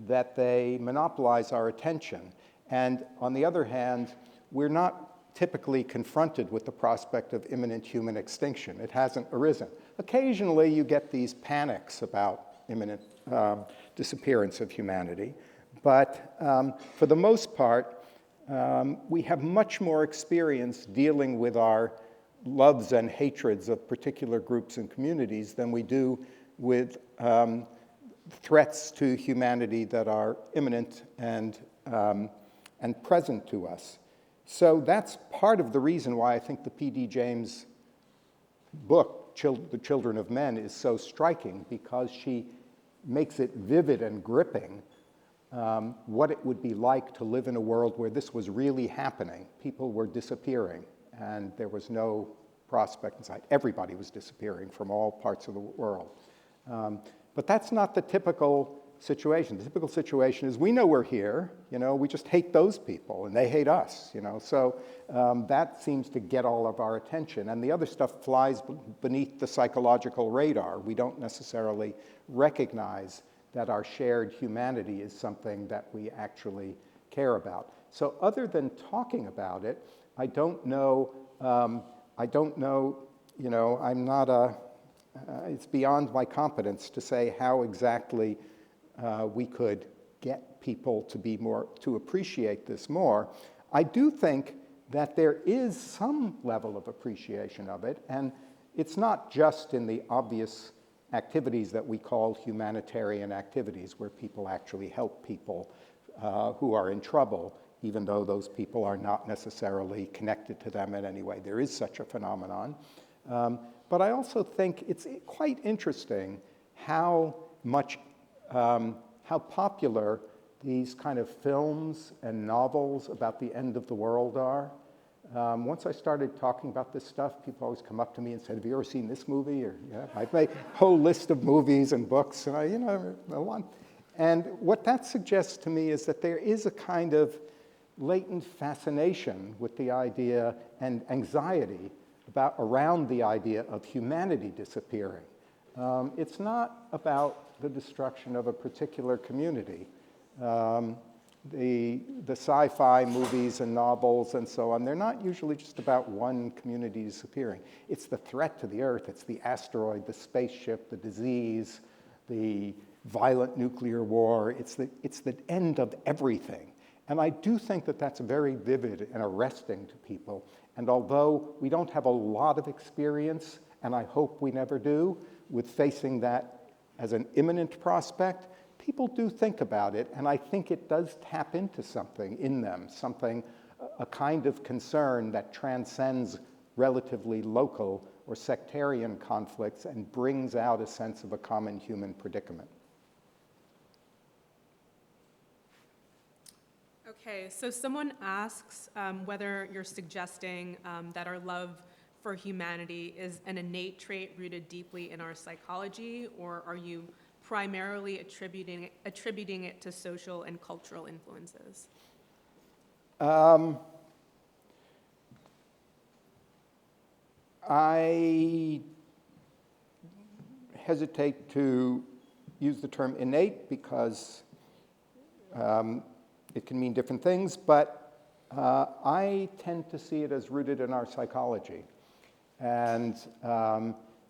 that they monopolize our attention. And on the other hand, we're not typically confronted with the prospect of imminent human extinction. It hasn't arisen. Occasionally, you get these panics about imminent disappearance of humanity, but for the most part, we have much more experience dealing with our loves and hatreds of particular groups and communities than we do with threats to humanity that are imminent and present to us. So that's part of the reason why I think the P.D. James book, The Children of Men, is so striking, because she makes it vivid and gripping what it would be like to live in a world where this was really happening. People were disappearing, and there was no prospect in sight. Everybody was disappearing from all parts of the world. But that's not the typical situation. The typical situation is we know we're here, we just hate those people and they hate us, So that seems to get all of our attention. And the other stuff flies beneath the psychological radar. We don't necessarily recognize that our shared humanity is something that we actually care about. So other than talking about it, I don't know, I'm not it's beyond my competence to say how exactly we could get people to appreciate this more. I do think that there is some level of appreciation of it, and it's not just in the obvious activities that we call humanitarian activities, where people actually help people who are in trouble, even though those people are not necessarily connected to them in any way. There is such a phenomenon. But I also think it's quite interesting how popular these kind of films and novels about the end of the world are. Once I started talking about this stuff, people always come up to me and said, "Have you ever seen this movie?" Or I make a whole list of movies and books, and I want. And what that suggests to me is that there is a kind of latent fascination with the idea and anxiety around the idea of humanity disappearing. It's not about the destruction of a particular community. The sci-fi movies and novels and so on, they're not usually just about one community disappearing. It's the threat to the Earth, it's the asteroid, the spaceship, the disease, the violent nuclear war. It's the end of everything. And I do think that that's very vivid and arresting to people. And although we don't have a lot of experience, and I hope we never do, with facing that as an imminent prospect, people do think about it, and I think it does tap into something in them, a kind of concern that transcends relatively local or sectarian conflicts and brings out a sense of a common human predicament. Okay, so someone asks whether you're suggesting that our love for humanity is an innate trait rooted deeply in our psychology, or are you primarily attributing it to social and cultural influences? I hesitate to use the term innate because it can mean different things, but I tend to see it as rooted in our psychology and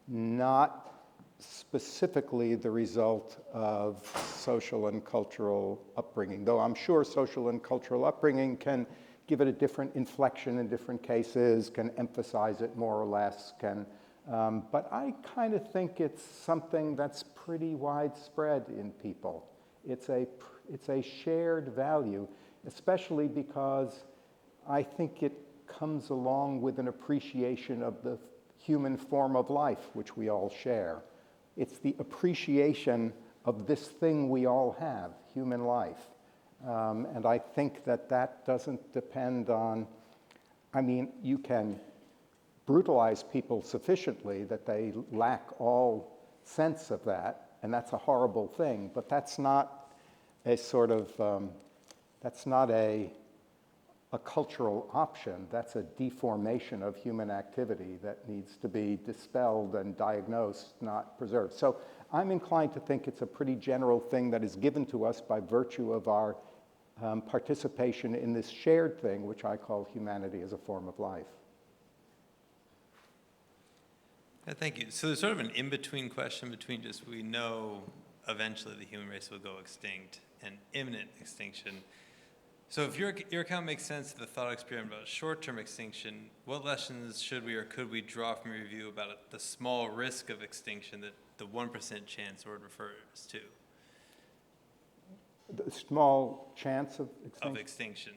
not specifically the result of social and cultural upbringing, though I'm sure social and cultural upbringing can give it a different inflection in different cases, can emphasize it more or less, but I kind of think it's something that's pretty widespread in people. It's a shared value, especially because I think it comes along with an appreciation of the human form of life, which we all share. It's the appreciation of this thing we all have, human life. And I think that doesn't depend on, I mean, you can brutalize people sufficiently that they lack all sense of that, and that's a horrible thing, but that's not a sort of, that's not a cultural option. That's a deformation of human activity that needs to be dispelled and diagnosed, not preserved. So I'm inclined to think it's a pretty general thing that is given to us by virtue of our participation in this shared thing, which I call humanity as a form of life. Yeah, thank you. So there's sort of an in-between question between just we know eventually the human race will go extinct and imminent extinction. So if your account makes sense of the thought experiment about short-term extinction, what lessons should we or could we draw from your review about the small risk of extinction that the 1% chance Ord refers to? The small chance of extinction? Of extinction.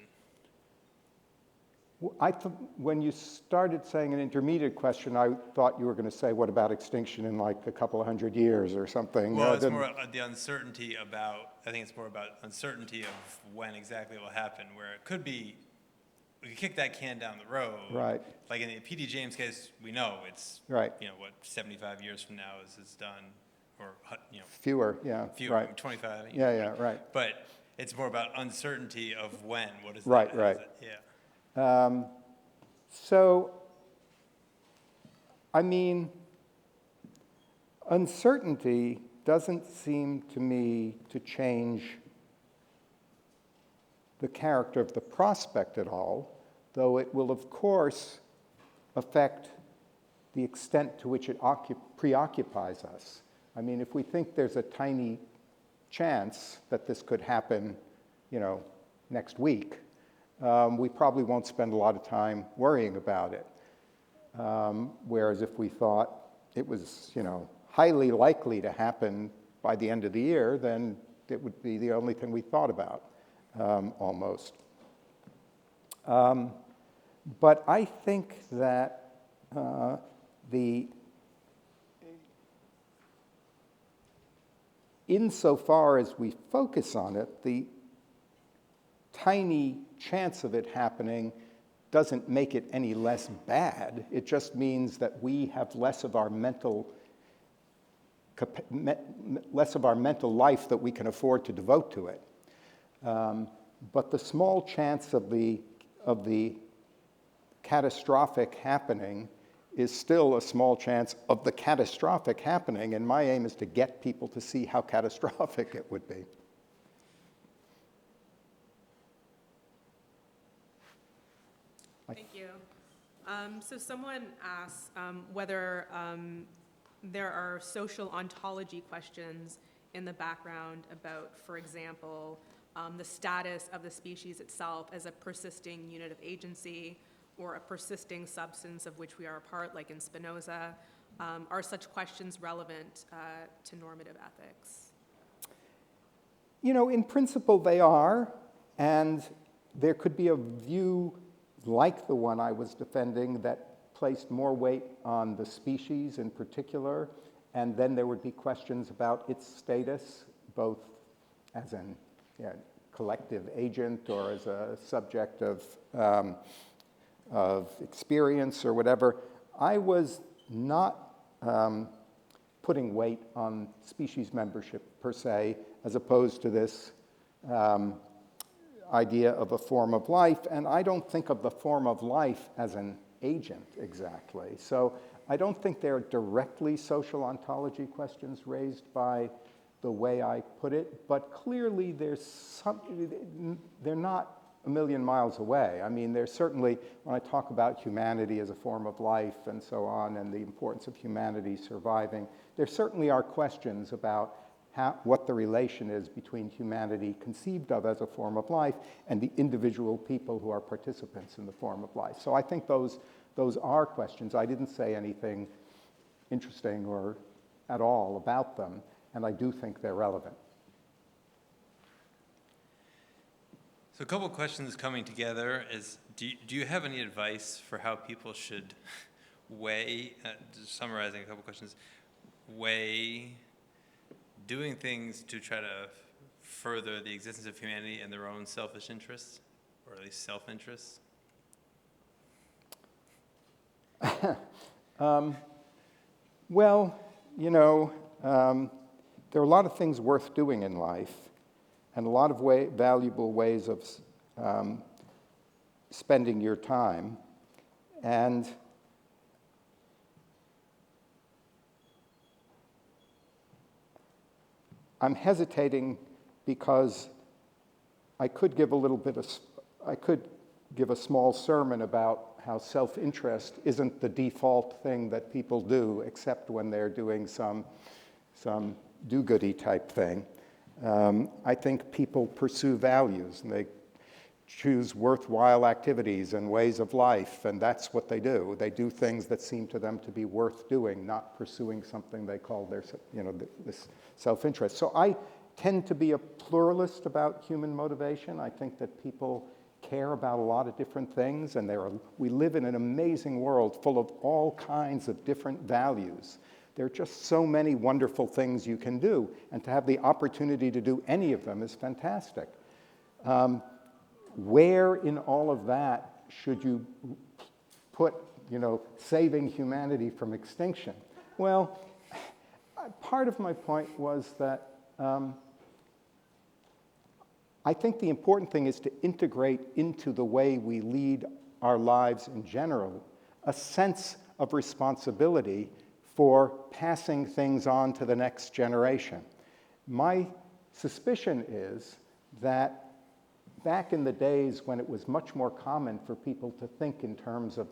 When you started saying an intermediate question, I thought you were going to say, what about extinction in like a couple of hundred years or something? Well, it's more the uncertainty about, I think it's more about uncertainty of when exactly it will happen, where it could be, we could kick that can down the road. Right. Like in the P.D. James case, we know it's, right. 75 years from now is it's done, or, Fewer, yeah. Fewer, right. 25. Yeah, right. But it's more about uncertainty of when, what is that? Right, right. Yeah. So, I mean, uncertainty doesn't seem to me to change the character of the prospect at all, though it will, of course, affect the extent to which it preoccupies us. I mean, if we think there's a tiny chance that this could happen, next week, we probably won't spend a lot of time worrying about it. Whereas if we thought it was, highly likely to happen by the end of the year, then it would be the only thing we thought about, almost. But I think that insofar as we focus on it, the tiny chance of it happening doesn't make it any less bad. It just means that we have less of our mental life that we can afford to devote to it. But the small chance of the catastrophic happening is still a small chance of the catastrophic happening, and my aim is to get people to see how catastrophic it would be. Thank you. So someone asks whether there are social ontology questions in the background about, for example, the status of the species itself as a persisting unit of agency or a persisting substance of which we are a part, like in Spinoza. Are such questions relevant to normative ethics? In principle they are, and there could be a view like the one I was defending that placed more weight on the species in particular, and then there would be questions about its status, both as in collective agent or as a subject of experience or whatever, I was not putting weight on species membership per se, as opposed to this idea of a form of life. And I don't think of the form of life as an agent exactly. So I don't think they're directly social ontology questions raised by the way I put it, but clearly they're not a million miles away. I mean, there's certainly, when I talk about humanity as a form of life and so on, and the importance of humanity surviving, there certainly are questions about what the relation is between humanity conceived of as a form of life and the individual people who are participants in the form of life. So I think those are questions. I didn't say anything interesting or at all about them, and I do think they're relevant. So a couple questions coming together is, do you have any advice for how people should weigh, just summarizing a couple questions, weigh doing things to try to further the existence of humanity and their own selfish interests, or at least self-interests? Well, you know, there are a lot of things worth doing in life, and a lot of valuable ways of spending your time. And I'm hesitating because I could give a small sermon about how self-interest isn't the default thing that people do, except when they're doing some do-goody type thing. I think people pursue values, and they choose worthwhile activities and ways of life, and that's what they do. They do things that seem to them to be worth doing, not pursuing something they call their, this self-interest. So I tend to be a pluralist about human motivation. I think that people care about a lot of different things, and we live in an amazing world full of all kinds of different values. There are just so many wonderful things you can do, and to have the opportunity to do any of them is fantastic. Where in all of that should you put, saving humanity from extinction? Well, part of my point was that I think the important thing is to integrate into the way we lead our lives in general a sense of responsibility for passing things on to the next generation. My suspicion is that back in the days when it was much more common for people to think in terms of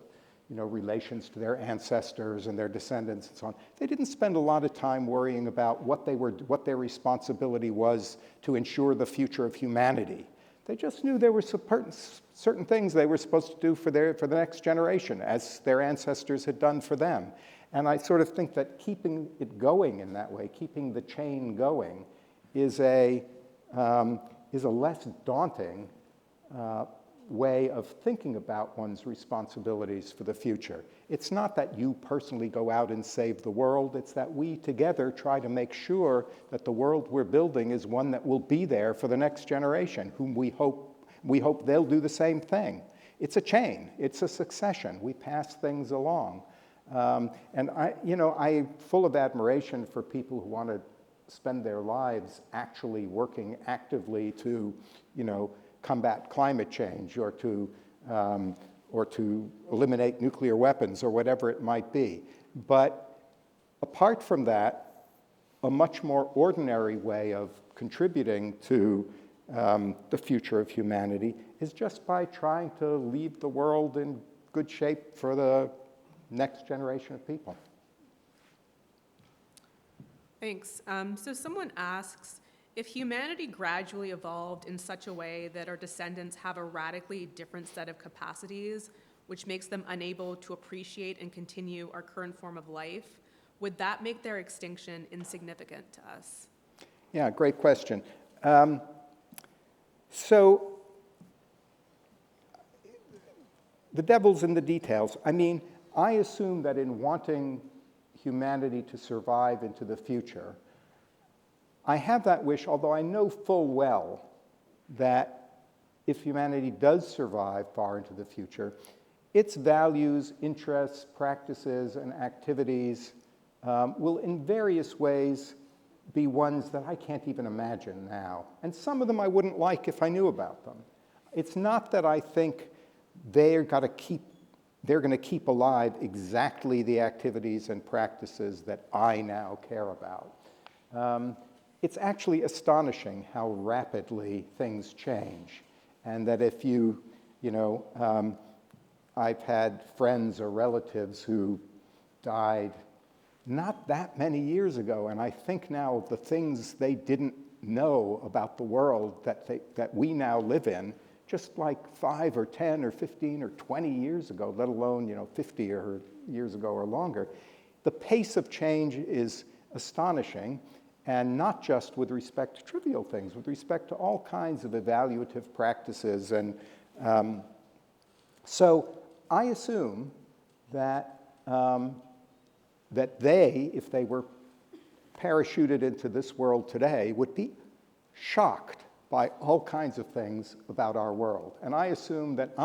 relations to their ancestors and their descendants and so on, they didn't spend a lot of time worrying about what their responsibility was to ensure the future of humanity. They just knew there were certain things they were supposed to do for the next generation, as their ancestors had done for them. And I sort of think that keeping it going in that way, keeping the chain going, is a less daunting way of thinking about one's responsibilities for the future. It's not that you personally go out and save the world, it's that we together try to make sure that the world we're building is one that will be there for the next generation, whom we hope they'll do the same thing. It's a chain, it's a succession. We pass things along. And I'm full of admiration for people who want to spend their lives actually working actively to, combat climate change or to eliminate nuclear weapons or whatever it might be. But apart from that, a much more ordinary way of contributing to the future of humanity is just by trying to leave the world in good shape for the next generation of people. Thanks. So someone asks, if humanity gradually evolved in such a way that our descendants have a radically different set of capacities, which makes them unable to appreciate and continue our current form of life, would that make their extinction insignificant to us? Yeah, great question. So the devil's in the details. I mean, I assume that in wanting humanity to survive into the future, I have that wish, although I know full well that if humanity does survive far into the future, its values, interests, practices, and activities will in various ways be ones that I can't even imagine now. And some of them I wouldn't like if I knew about them. It's not that I think they're going to keep alive exactly the activities and practices that I now care about. It's actually astonishing how rapidly things change. And that if I've had friends or relatives who died not that many years ago, and I think now of the things they didn't know about the world that we now live in, just like 5 or 10 or 15 or 20 years ago, let alone 50 or years ago or longer. The pace of change is astonishing, and not just with respect to trivial things, with respect to all kinds of evaluative practices. And so I assume that they, if they were parachuted into this world today, would be shocked by all kinds of things about our world. And I assume that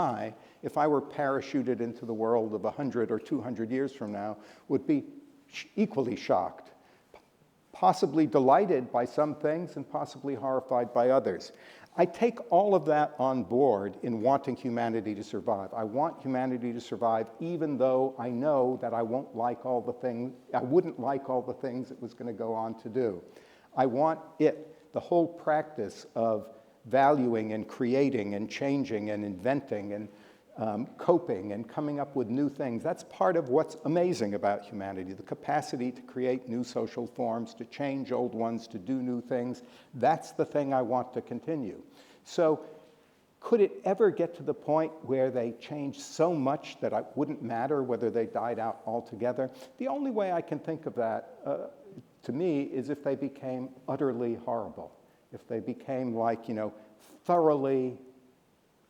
if I were parachuted into the world of 100 or 200 years from now, would be equally shocked, possibly delighted by some things and possibly horrified by others. I take all of that on board in wanting humanity to survive. I want humanity to survive even though I know that I wouldn't like all the things it was going to go on to do. I want the whole practice of valuing and creating and changing and inventing and coping and coming up with new things. That's part of what's amazing about humanity, the capacity to create new social forms, to change old ones, to do new things. That's the thing I want to continue. So could it ever get to the point where they change so much that it wouldn't matter whether they died out altogether? The only way I can think of that, to me, is if they became utterly horrible. If they became thoroughly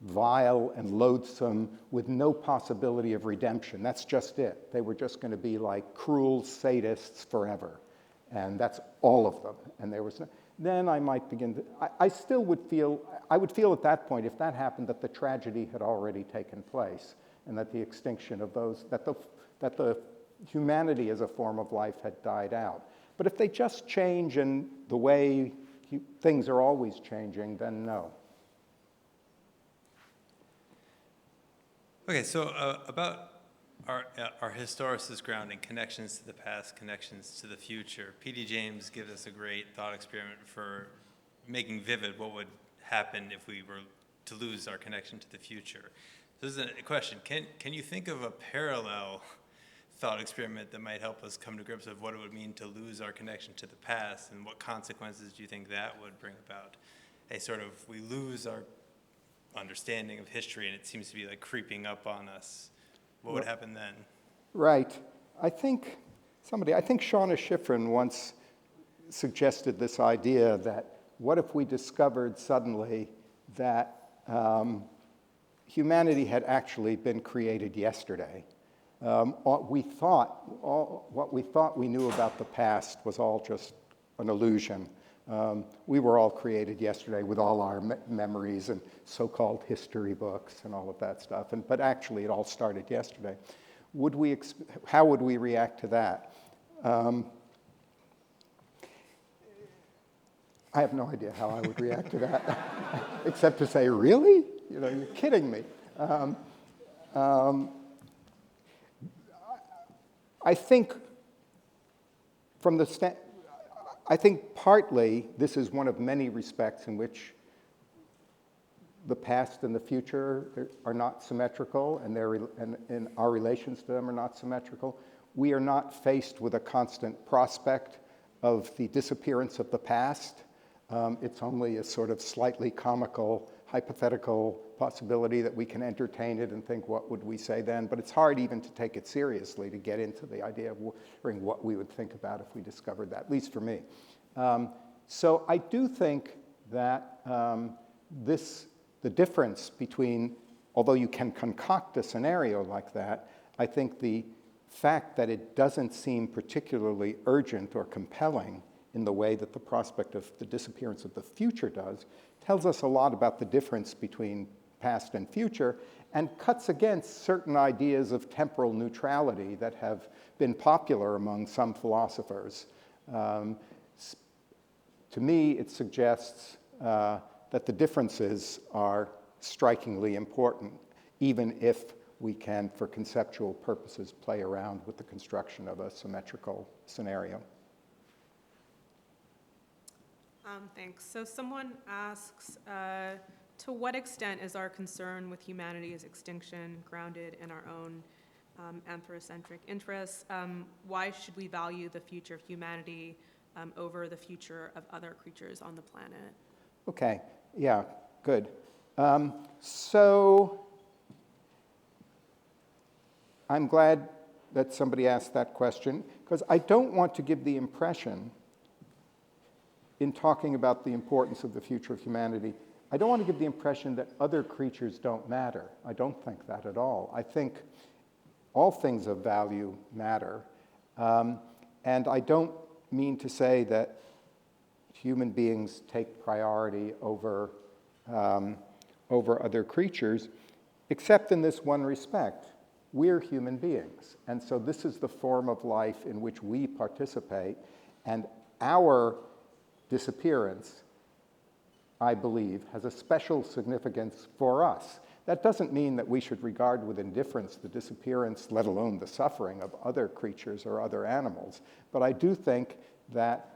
vile and loathsome with no possibility of redemption. That's just it. They were just going to be like cruel sadists forever. And that's all of them. And then I might begin to, I would feel at that point, if that happened, that the tragedy had already taken place and that the extinction of those, that the humanity as a form of life had died out. But if they just change in the way things are always changing, then no. Okay, so about our historicist grounding, connections to the past, connections to the future. P.D. James gives us a great thought experiment for making vivid what would happen if we were to lose our connection to the future. This is a question. Can you think of a parallel thought experiment that might help us come to grips with what it would mean to lose our connection to the past, and what consequences do you think that would bring about? We lose our understanding of history and it seems to be creeping up on us. What would happen then? Right. I think Shauna Schifrin once suggested this idea that what if we discovered suddenly that humanity had actually been created yesterday? What we thought we knew about the past was all just an illusion. We were all created yesterday with all our memories and so-called history books and all of that stuff. But actually, it all started yesterday. How would we react to that? I have no idea how I would react to that, except to say, really? You're kidding me. I think partly this is one of many respects in which the past and the future are not symmetrical, and our relations to them are not symmetrical. We are not faced with a constant prospect of the disappearance of the past. It's only a sort of slightly comical, hypothetical possibility that we can entertain it and think, what would we say then? But it's hard even to take it seriously, to get into the idea of wondering what we would think about if we discovered that, at least for me. So I do think that the difference between, although you can concoct a scenario like that, I think the fact that it doesn't seem particularly urgent or compelling in the way that the prospect of the disappearance of the future does, tells us a lot about the difference between past and future, and cuts against certain ideas of temporal neutrality that have been popular among some philosophers. To me, it suggests that the differences are strikingly important, even if we can, for conceptual purposes, play around with the construction of a symmetrical scenario. Thanks. So someone asks, to what extent is our concern with humanity's extinction grounded in our own anthropocentric interests? Why should we value the future of humanity over the future of other creatures on the planet? Okay, yeah, good. So I'm glad that somebody asked that question, because I don't want to give the impression, in talking about the importance of the future of humanity, I don't want to give the impression that other creatures don't matter. I don't think that at all. I think all things of value matter. And I don't mean to say that human beings take priority over other creatures, except in this one respect. We're human beings. And so this is the form of life in which we participate. And our disappearance, I believe, has a special significance for us. That doesn't mean that we should regard with indifference the disappearance, let alone the suffering, of other creatures or other animals. But I do think that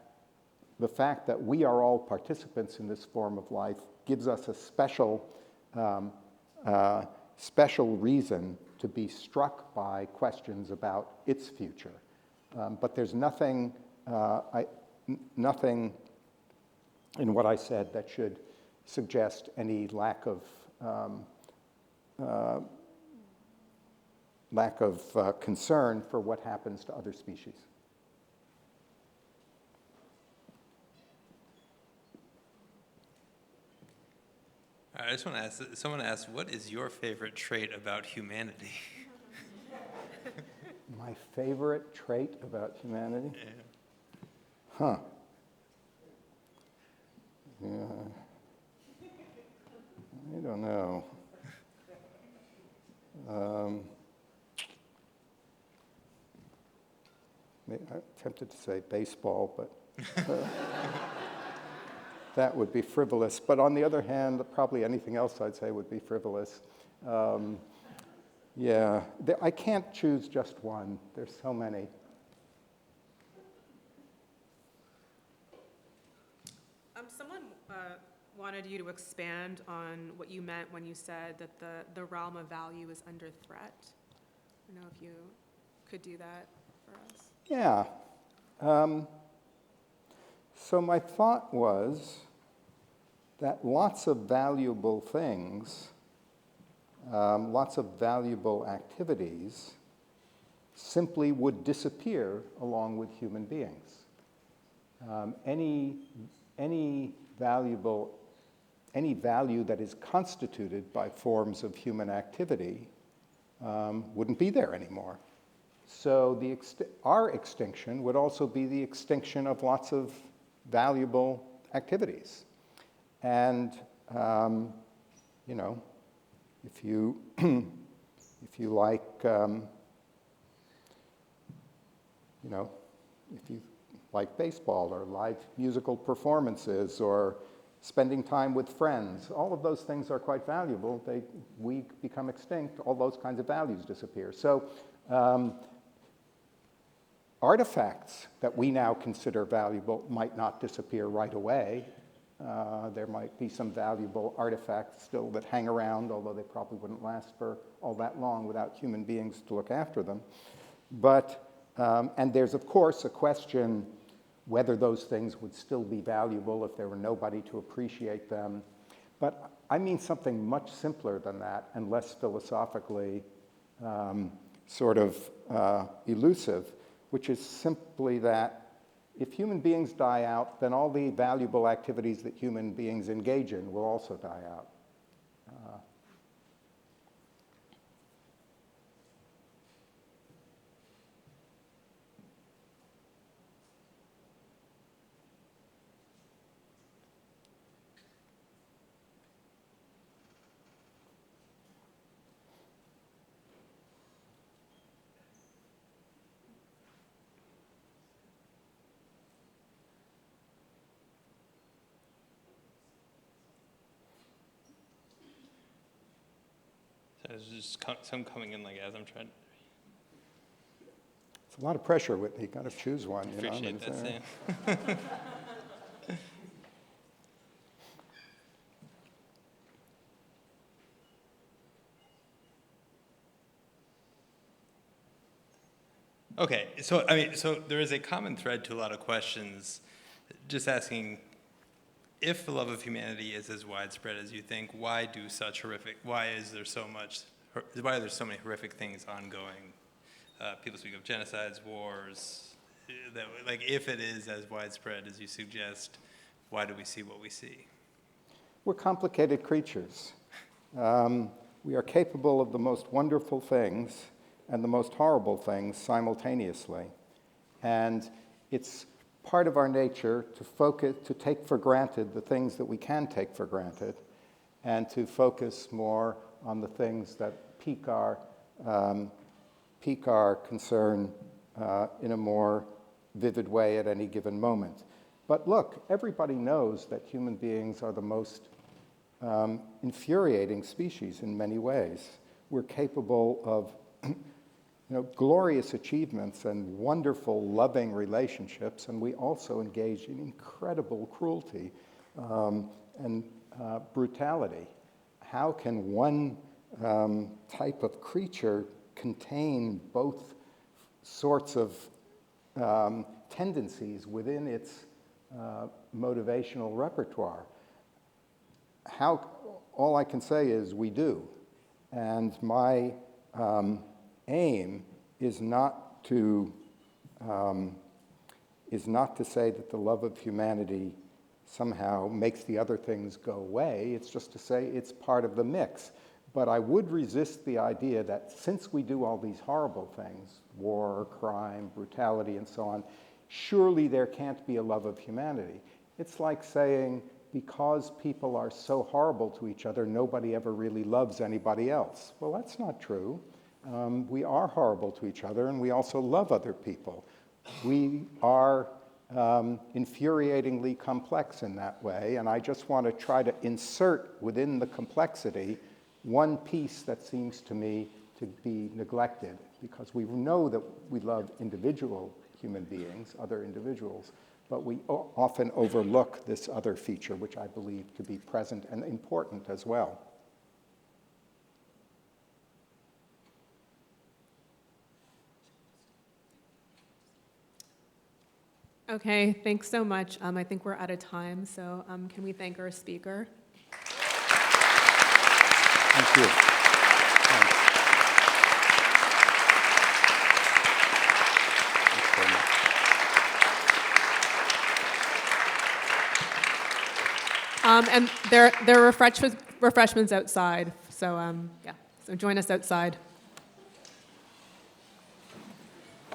the fact that we are all participants in this form of life gives us a special reason to be struck by questions about its future. But there's nothing in what I said that should suggest any lack of concern for what happens to other species. I just want to ask, someone asked, what is your favorite trait about humanity? My favorite trait about humanity? Yeah. Huh. Yeah. I don't know. I'm tempted to say baseball, but that would be frivolous. But on the other hand, probably anything else I'd say would be frivolous. Yeah, I can't choose just one. There's so many. Someone wanted you to expand on what you meant when you said that the realm of value is under threat. I don't know if you could do that for us. Yeah. So my thought was that lots of valuable things, lots of valuable activities simply would disappear along with human beings. Any value that is constituted by forms of human activity wouldn't be there anymore. So our extinction would also be the extinction of lots of valuable activities. And, you know, if you like, you know, if you like baseball or live musical performances or spending time with friends, all of those things are quite valuable. We become extinct, all those kinds of values disappear. So artifacts that we now consider valuable might not disappear right away. There might be some valuable artifacts still that hang around, although they probably wouldn't last for all that long without human beings to look after them. But, and there's of course a question whether those things would still be valuable if there were nobody to appreciate them. But I mean something much simpler than that and less philosophically sort of elusive, which is simply that if human beings die out, then all the valuable activities that human beings engage in will also die out. There's just some coming in like as I'm trying. It's a lot of pressure, Whitney. Got to choose one. You know? Appreciate that, Sam. Okay, so so there is a common thread to a lot of questions, just asking if the love of humanity is as widespread as you think. Why are there so many horrific things ongoing? People speak of genocides, wars. If it is as widespread as you suggest, why do we see what we see? We're complicated creatures. We are capable of the most wonderful things and the most horrible things simultaneously. And it's part of our nature to take for granted the things that we can take for granted, and to focus more on the things that pique our concern in a more vivid way at any given moment. But look, everybody knows that human beings are the most infuriating species in many ways. We're capable of glorious achievements and wonderful, loving relationships, and we also engage in incredible cruelty and brutality. How can one type of creature contain both sorts of tendencies within its motivational repertoire? All I can say is we do. And my aim is not to say that the love of humanity somehow makes the other things go away. It's just to say it's part of the mix. But I would resist the idea that since we do all these horrible things, war, crime, brutality, and so on, surely there can't be a love of humanity. It's like saying, because people are so horrible to each other, nobody ever really loves anybody else. Well, that's not true. We are horrible to each other, and we also love other people. We are infuriatingly complex in that way, and I just want to try to insert within the complexity one piece that seems to me to be neglected, because we know that we love individual human beings, other individuals, but we often overlook this other feature, which I believe to be present and important as well. Okay, thanks so much. I think we're out of time, so can we thank our speaker? Thank you. Thanks. And there are refreshments outside, so yeah, so join us outside.